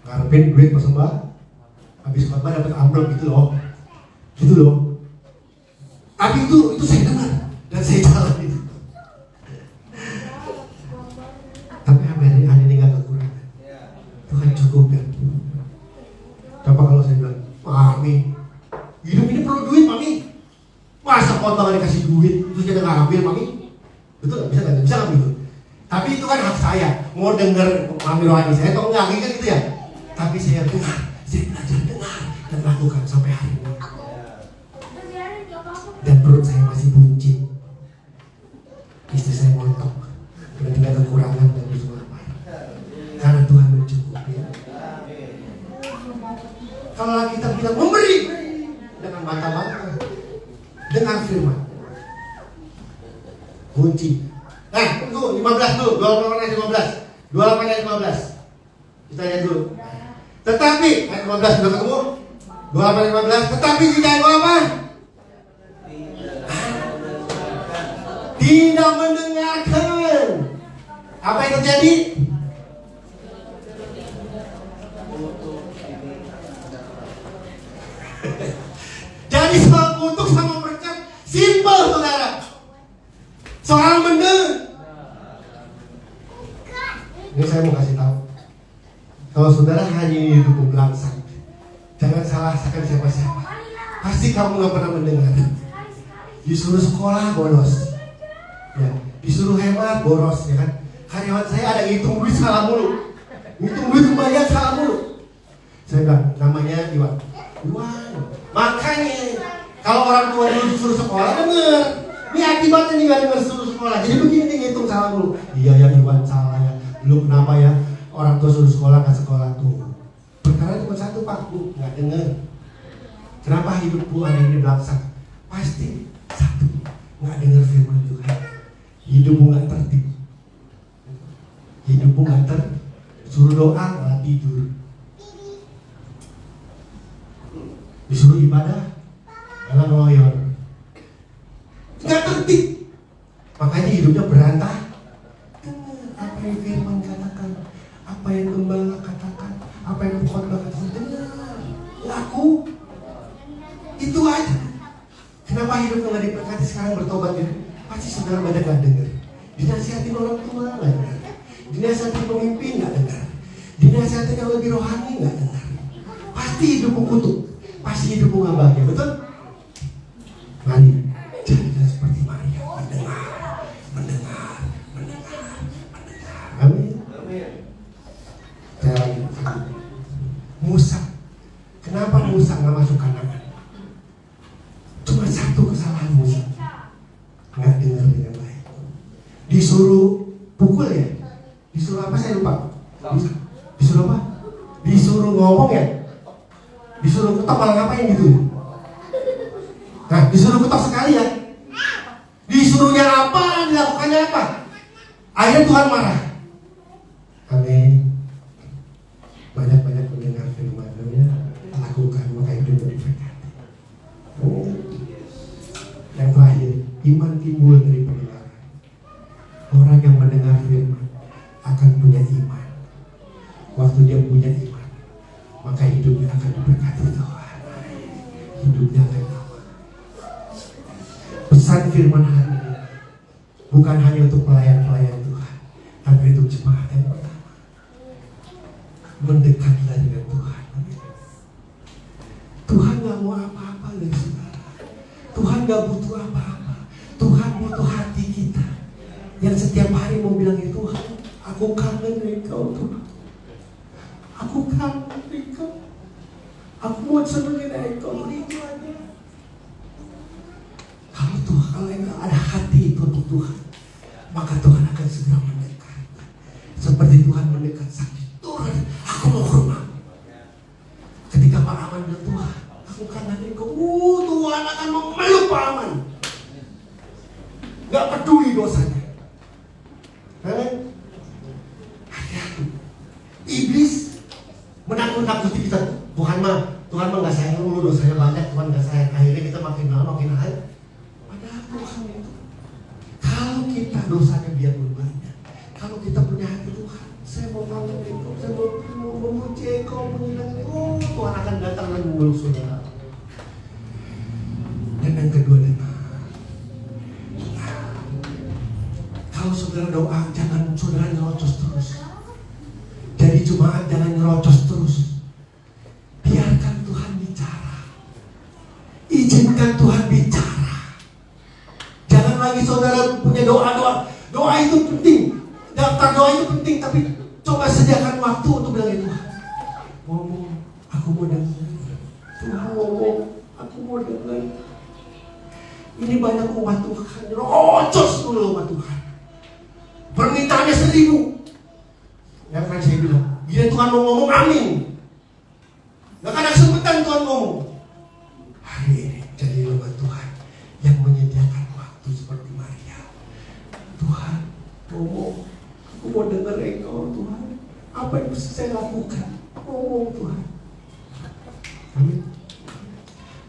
Speaker 1: ngarepin duit persembahan, habis khotbah dapat amplop gitu loh. Tapi itu saya dengar dan saya jalan itu. Tapi hari ini nggak kekurangan. Tuhan cukup kan. Coba kalau saya bilang, Mami, hidup ini perlu duit, Mami. Masa khotbah nggak dikasih duit, terus kita nggak ambil, Mami? Betul nggak? Bisa nggak gitu? Tapi itu kan hak saya. Mau denger Mami rohani saya atau enggak, kan gitu ya. Tapi saya dengar, saya belajar dengar dan lakukan sampai hari ini. Dan perut saya masih buncit. Istri saya montok. Berarti nggak kekurangan dan disuruh apa? Karena Tuhan mencukupi. Kalau kita bilang memberi dengan bantah-bantah, dengan firman, kunci. Itu 15 dulu, 28 ayat 15. Kita lihat dulu. Tetapi ayat 15 sudah ketemu. 28 ayat 15. Tetapi jika engkau apa? Tidak mendengarkan. Apa yang terjadi? Jadi soal kutuk sama berkat simpel, saudara. Soal mendengar. Ini saya mau kasih tahu. Kalau saudara hanya hidup belangsak, jangan salahkan siapa-siapa. Pasti kamu nggak pernah mendengar. Disuruh sekolah bolos, ya. Disuruh hemat boros, ya kan. Karyawan saya ada ngitung duit salah mulu, ngitung duit bayar salah mulu. Saya bilang namanya Iwan. Makanya kalau orang tua dulu disuruh sekolah denger. Ini akibatnya nih gak denger disuruh sekolah. Jadi begini nih ngitung salah mulu. Iya ya Iwan salah ya. Lu kenapa ya orang tua suruh sekolah gak sekolah tuh? Perkara cuma satu Pak, Bu, gak denger. Kenapa hidupku hari ini belangsak? Pasti satu, gak denger firman Tuhan. Hidupmu gak tertib. Hidupmu gak suruh doa malah tidur. Disuruh ibadah malah ngeloyor. Gak tertib. Makanya hidupnya berantakan. Apa yang firman katakan, apa yang gembala katakan, apa yang khotbah katakan, dengar, laku. Itu aja. Kenapa hidupnya gak diberkati sekarang bertobat ya? Pasti saudara banyak gak dengar. Dinasihatin orang tua gak dengar. Dinasihatin pemimpin gak dengar. Dinasihatin yang lebih rohani gak dengar. Pasti hidupmu kutuk. Pasti hidupmu gak bahagia, betul? Mari jadilah seperti Maria, mendengar. disuruh pukul ya, disuruh apa saya lupa, disuruh apa, disuruh ngomong ya, disuruh ketok malah ngapain gitu. Nah, disuruh ketok sekali ya, disuruhnya apa, dilakukannya apa, akhirnya Tuhan marah. Amin. Banyak-banyak mendengar firman-Nya, lakukan maka hidup diberkati. Yang terakhir, iman timbul dari pendengaran. Orang yang mendengar firman akan punya iman. Waktu dia punya iman, maka hidupnya akan diberkati Tuhan. Hidupnya akan aman. Pesan firman hari ini bukan hanya untuk pelayan-pelayan Tuhan, tapi untuk jemaat yang pertama. Mendekatlah dengan Tuhan. Tuhan gak mau apa-apa dari saudara. Tuhan gak butuh apa-apa. Tuhan butuh hati kita yang setiap hari mau bilang, Tuhan, aku kangen Engkau Tuhan. Aku kangen Engkau. Aku mau senengin Engkau. Itu aja. Kalau Tuhan, kalau Engkau ada hati itu untuk Tuhan, maka Tuhan akan segera mendekat. Seperti Tuhan mendekat sakit. Tuhan, aku mau ke rumah. Ketika Pak Aman bilang, Tuhan, aku kangen Engkau. Tuhan akan memeluk Pak Aman. Gak peduli dosanya. Hati-hati. Iblis menakut-nakuti kita. Tuhan mah gak sayang lu, dosanya banyak. Tuhan gak sayang. Akhirnya kita makin lama makin hari. Padahal Tuhan itu, kalau kita dosanya biarpun banyak, kalau kita punya hati Tuhan, saya mau kangen Engkau, saya mau memuji Engkau, menyenangkan Engkau, Tuhan akan datang dan memeluk saudara. Dan yang kedua, kalau saudara doa, jangan saudara nyerocos terus. Jadi jemaat jangan nyerocos terus. Biarkan Tuhan bicara. Izinkan Tuhan bicara. Jangan lagi saudara punya doa-doa. Doa itu penting. Daftar doa itu penting, tapi coba sediakan waktu untuk bilang, Tuhan, ngomong, aku mau dengar. Tuhan ngomong, aku mau dengar. Ini banyak umat Tuhan, rocos dulu umat Tuhan. Permintaannya 1000. Yang kan saya bilang, gila Tuhan mau ngomong, amin. Gak ada kesempatan Tuhan ngomong. Hari ini jadi umat Tuhan yang menyediakan waktu seperti Maria. Tuhan ngomong, aku mau dengar Engkau Tuhan. Apa yang bisa saya lakukan? Ngomong Tuhan. Amin.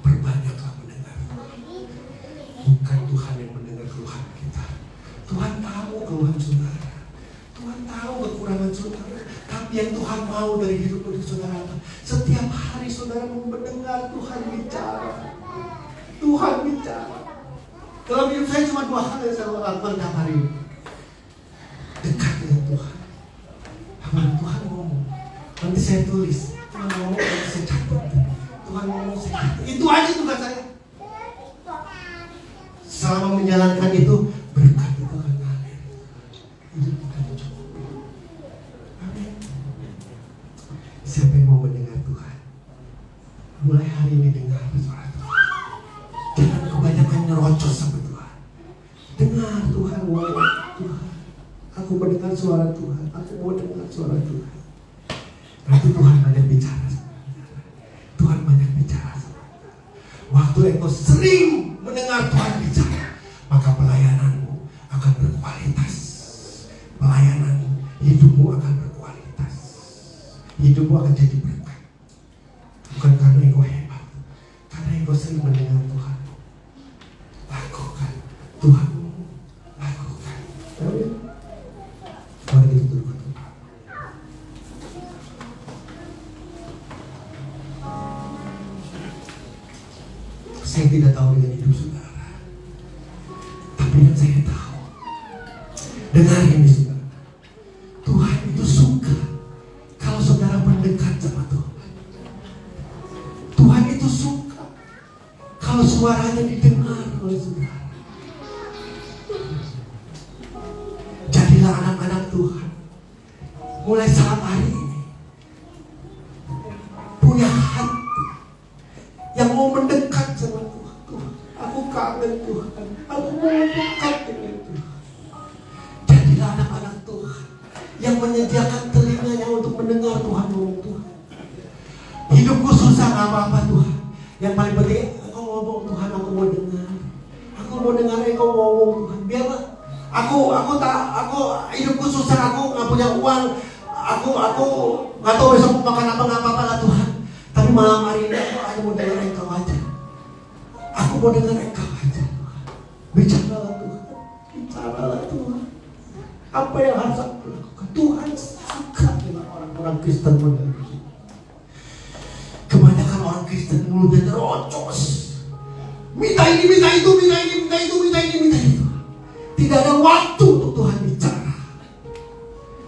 Speaker 1: Perbanyaklah mendengar. Bukan Tuhan yang mendengar keluhan kita. Tuhan tahu keluhan saudara. Tuhan tahu kekurangan saudara. Tapi yang Tuhan mau dari hidup saudara, setiap hari saudara mendengar Tuhan bicara. Tuhan bicara. Dalam hidup saya cuma 2 hal yang saya lakukan tiap hari. Dekat dengan Tuhan. Tuhan ngomong. Nanti saya tulis. Tuhan ngomong, nanti saya catat. Tuhan ngomong, saya catat. Itu aja tugas saya. Selama menjalankan itu, berkat itu akan ngalir. Hidup kita cukup. Amin. Siapa yang mau mendengar Tuhan? Mulai hari ini dengar suara Tuhan. Jangan kebanyakan nyerocos sama Tuhan. Dengar Tuhan ngomong. Tuhan, aku mendengar suara Tuhan. Aku mau dengar suara Tuhan. Nanti Tuhan banyak bicara. Tuhan banyak bicara. Waktu engkau sering mendengar Tuhan bicara, maka pelayananmu akan berkualitas. Pelayananmu, hidupmu akan berkualitas. Hidupmu akan jadi berkat. Bukan karena engkau hebat, karena engkau sering mendengar Tuhan. Lakukan, Tuhan lakukan. Amin. Mari kita duduk. Saya tidak tahu dengan hidup saudara, tapi yang saya tahu, dengar ini saudara, Tuhan itu suka kalau saudara mendekat sama Tuhan. Tuhan itu suka kalau suaranya didengar oleh saudara. Jadilah anak-anak Tuhan mulai saat hari ini punya hati yang mau mendekat sama Tuhan. Tuhan, aku kangen Tuhan. Aku mau dekat dengan Tuhan. yang menyediakan telinganya untuk mendengar Tuhan ngomong Tuhan. Hidupku susah gak apa-apa Tuhan. Yang paling penting Engkau ngomong Tuhan, aku mau dengar. Aku mau dengar Engkau ngomong Tuhan. Biarlah aku hidupku susah, aku gak punya uang. Aku gak tahu besok mau makan apa, gak apa-apa lah Tuhan. Tapi malam hari ini aku hanya mau dengar Engkau aja. Aku mau dengar Engkau aja Tuhan. Bicaralah Tuhan. Bicaralah Tuhan. Apa yang harus aku lakukan? Tuhan suka dengan orang-orang Kristen mendengar. Kebanyakan orang Kristen mulutnya terocos. Minta ini, minta itu, minta ini, minta itu, minta ini, minta itu. Tidak ada waktu untuk Tuhan bicara.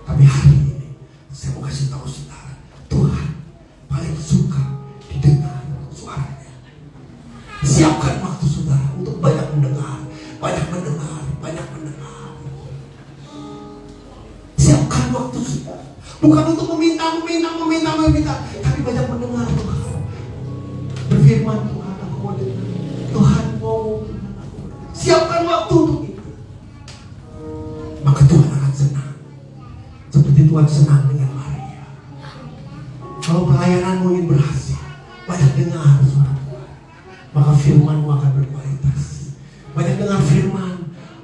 Speaker 1: Tapi hari ini saya mau kasih tahu saudara, Tuhan paling suka didengar suaranya. Siapkan waktu saudara untuk banyak mendengar, banyak mendengar, banyak mendengar. Siapkan waktu saudara, bukan untuk meminta, tapi banyak mendengar Tuhan. Berfirman Tuhan, aku mau dengar. Tuhan mau, Tuhan aku mau dengar. Siapkan waktu untuk itu. Maka Tuhan akan senang. Seperti Tuhan senang dengan Maria. Kalau pelayananmu ingin berhasil, banyak dengar suara Tuhan. Maka firmanmu akan berkualitas. Banyak dengar firman.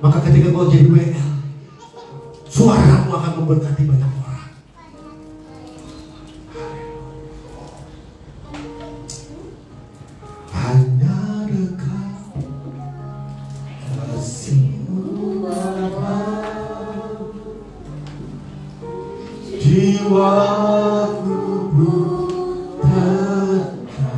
Speaker 1: Maka ketika kau jadi WL, suaramu akan memberkati banyak orang. Hanya dekat kasih-Mu Bapa, jiwaku terdekat.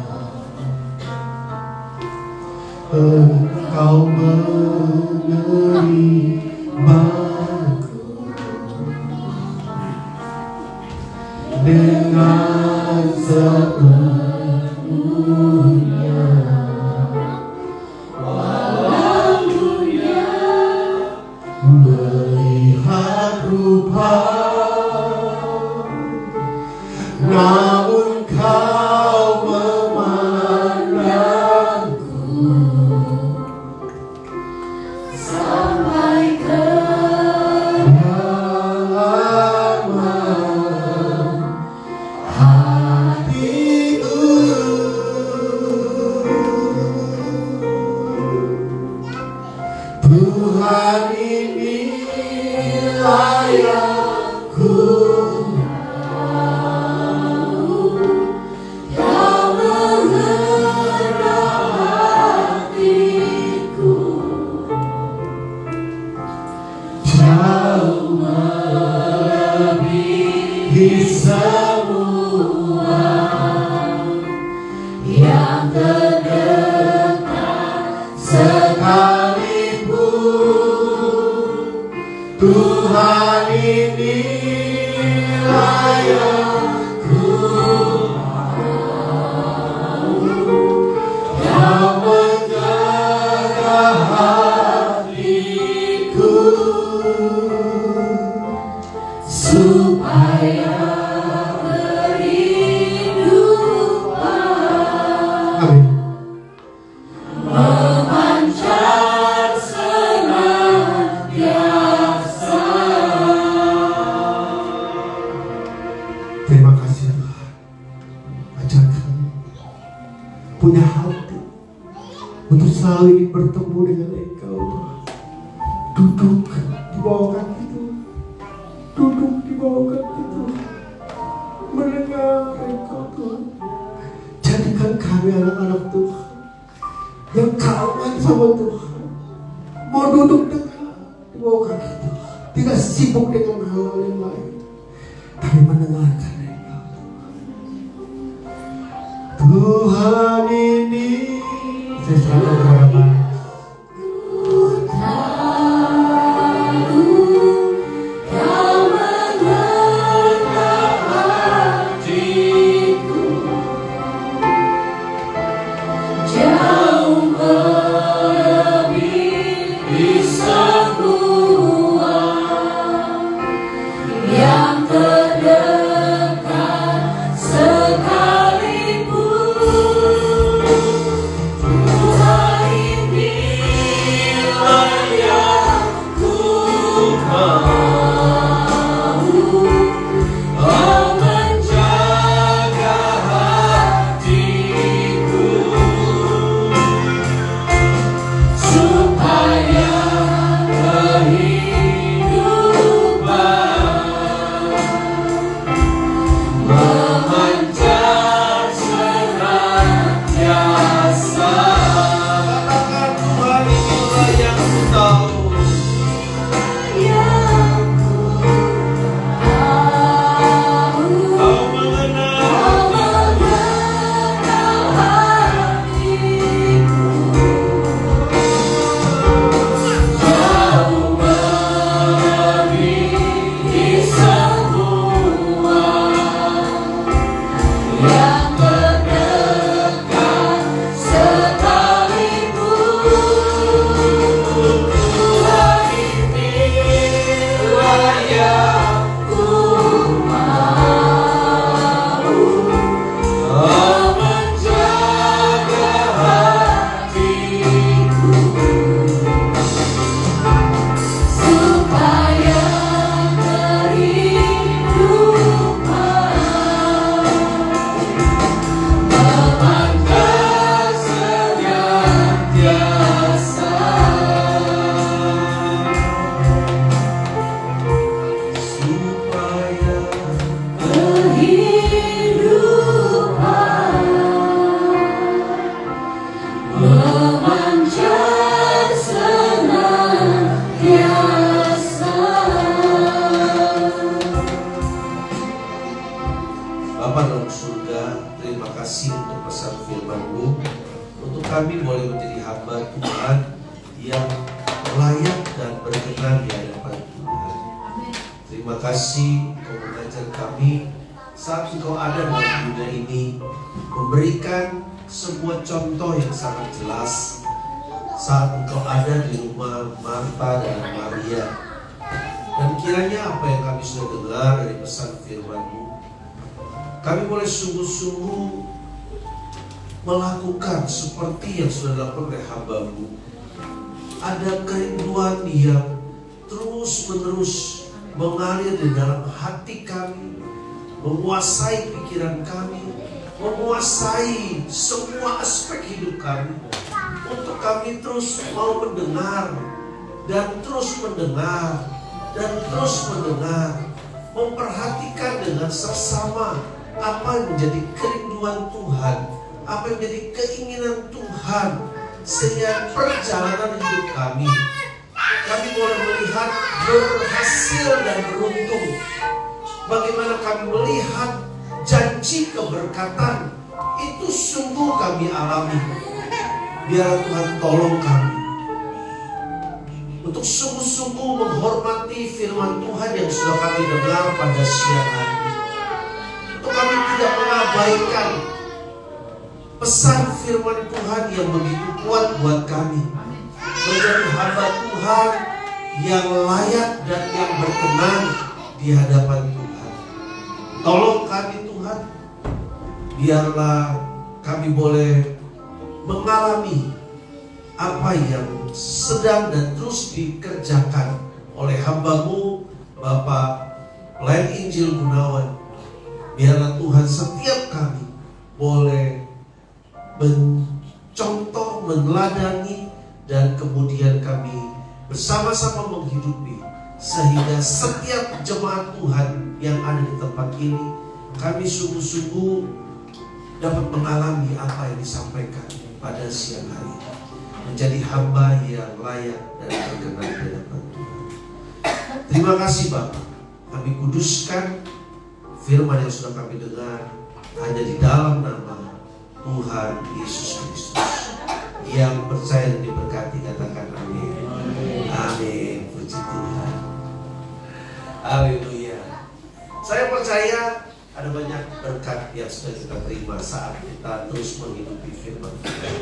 Speaker 1: Engkau menerimaku dengan sepenuhnya. Walau dunia melihat rupa, namun Kau memandangku sampai ke dalam hatiku. Tuhan inilah yang ku tahu, Kau menggerak hatiku. Jauh melebihi semua yang terdekat sekalipun. Tuhan inilah yang ku tahu, Kau menjaga hatiku supaya berhidupan. Amin. Memancar senantiasa. Terima kasih Tuhan. Ajar kami punya hati untuk selalu ingin bertemu dengan Engkau Tuhan. Duduk di bawah kaki Tuhan. Duduk di bawah kaki Tuhan. Mendengar Engkau Tuhan. Jadikan kami anak-anak Tuhan yang kangen sama Tuhan. Mau duduk dekat di bawah kaki Tuhan. Tidak sibuk dengan hal-hal yang lain, tapi mendengarkan Engkau Tuhan ini. Saya selalu berharap sekalipun Tuhan
Speaker 2: kasih untuk pesan firman-Mu, untuk kami boleh menjadi hamba Tuhan yang layak dan berkenan di hadapan Tuhan. Terima kasih Engkau mengajar kami saat Engkau ada dalam dunia ini, memberikan sebuah contoh yang sangat jelas saat Engkau ada di rumah Marta dan Maria. Dan kiranya apa yang kami sudah dengar dari pesan firman-Mu, kami boleh sungguh-sungguh melakukan seperti yang sudah dilakukan oleh hamba-Mu. Ada kerinduan yang terus-menerus mengalir di dalam hati kami, menguasai pikiran kami, menguasai semua aspek hidup kami, untuk kami terus mau mendengar dan terus mendengar dan terus mendengar, memperhatikan dengan seksama apa yang menjadi kerinduan Tuhan, apa yang menjadi keinginan Tuhan, sehingga perjalanan hidup kami boleh melihat berhasil dan beruntung. Bagaimana kami melihat janji keberkatan itu sungguh kami alami. Biar Tuhan tolong kami untuk sungguh-sungguh menghormati firman Tuhan yang sudah kami dengar pada siang hari. Untuk kami tidak mengabaikan pesan firman Tuhan yang begitu kuat buat kami, menjadi hamba Tuhan yang layak dan yang berkenan di hadapan Tuhan. Tolong kami Tuhan, biarlah kami boleh mengalami apa yang sedang dan terus dikerjakan oleh hamba-Mu Bapak Pelayan Injil Gunawan. Biarlah Tuhan setiap kami boleh mencontoh, meneladani, dan kemudian kami bersama-sama menghidupi, sehingga setiap jemaat Tuhan yang ada di tempat ini, kami sungguh-sungguh dapat mengalami apa yang disampaikan pada siang hari ini, menjadi hamba yang layak dan berkenan di hadapan Tuhan. Terima kasih Bapak, kami kuduskan firman yang sudah kami dengar hanya di dalam nama Tuhan Yesus Kristus. Yang percaya dan diberkati katakan amin. Amin. Puji Tuhan. Haleluya. Saya percaya ada banyak berkat yang sudah kita terima saat kita terus menghidupi firman Tuhan.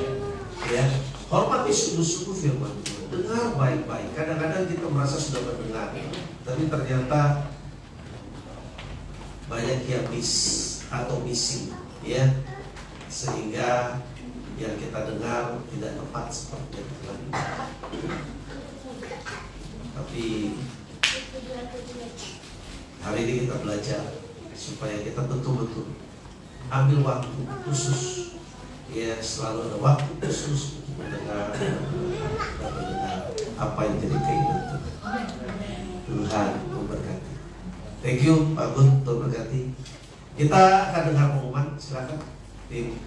Speaker 2: Ya, hormati sungguh-sungguh firman Tuhan. Dengar baik-baik. Kadang-kadang kita merasa sudah mendengar, tapi ternyata banyak yang miss atau missing, ya, sehingga yang kita dengar tidak tepat seperti yang telah didengar. Tapi hari ini kita belajar supaya kita betul-betul ambil waktu khusus, ya, selalu ada waktu khusus untuk mendengar dan mendengar apa yang jadi keinginan Tuhan. Tuhan memberkati. Thank you Pak Gun, Tuhan berkati. Kita akan dengar pengumuman, silakan tim.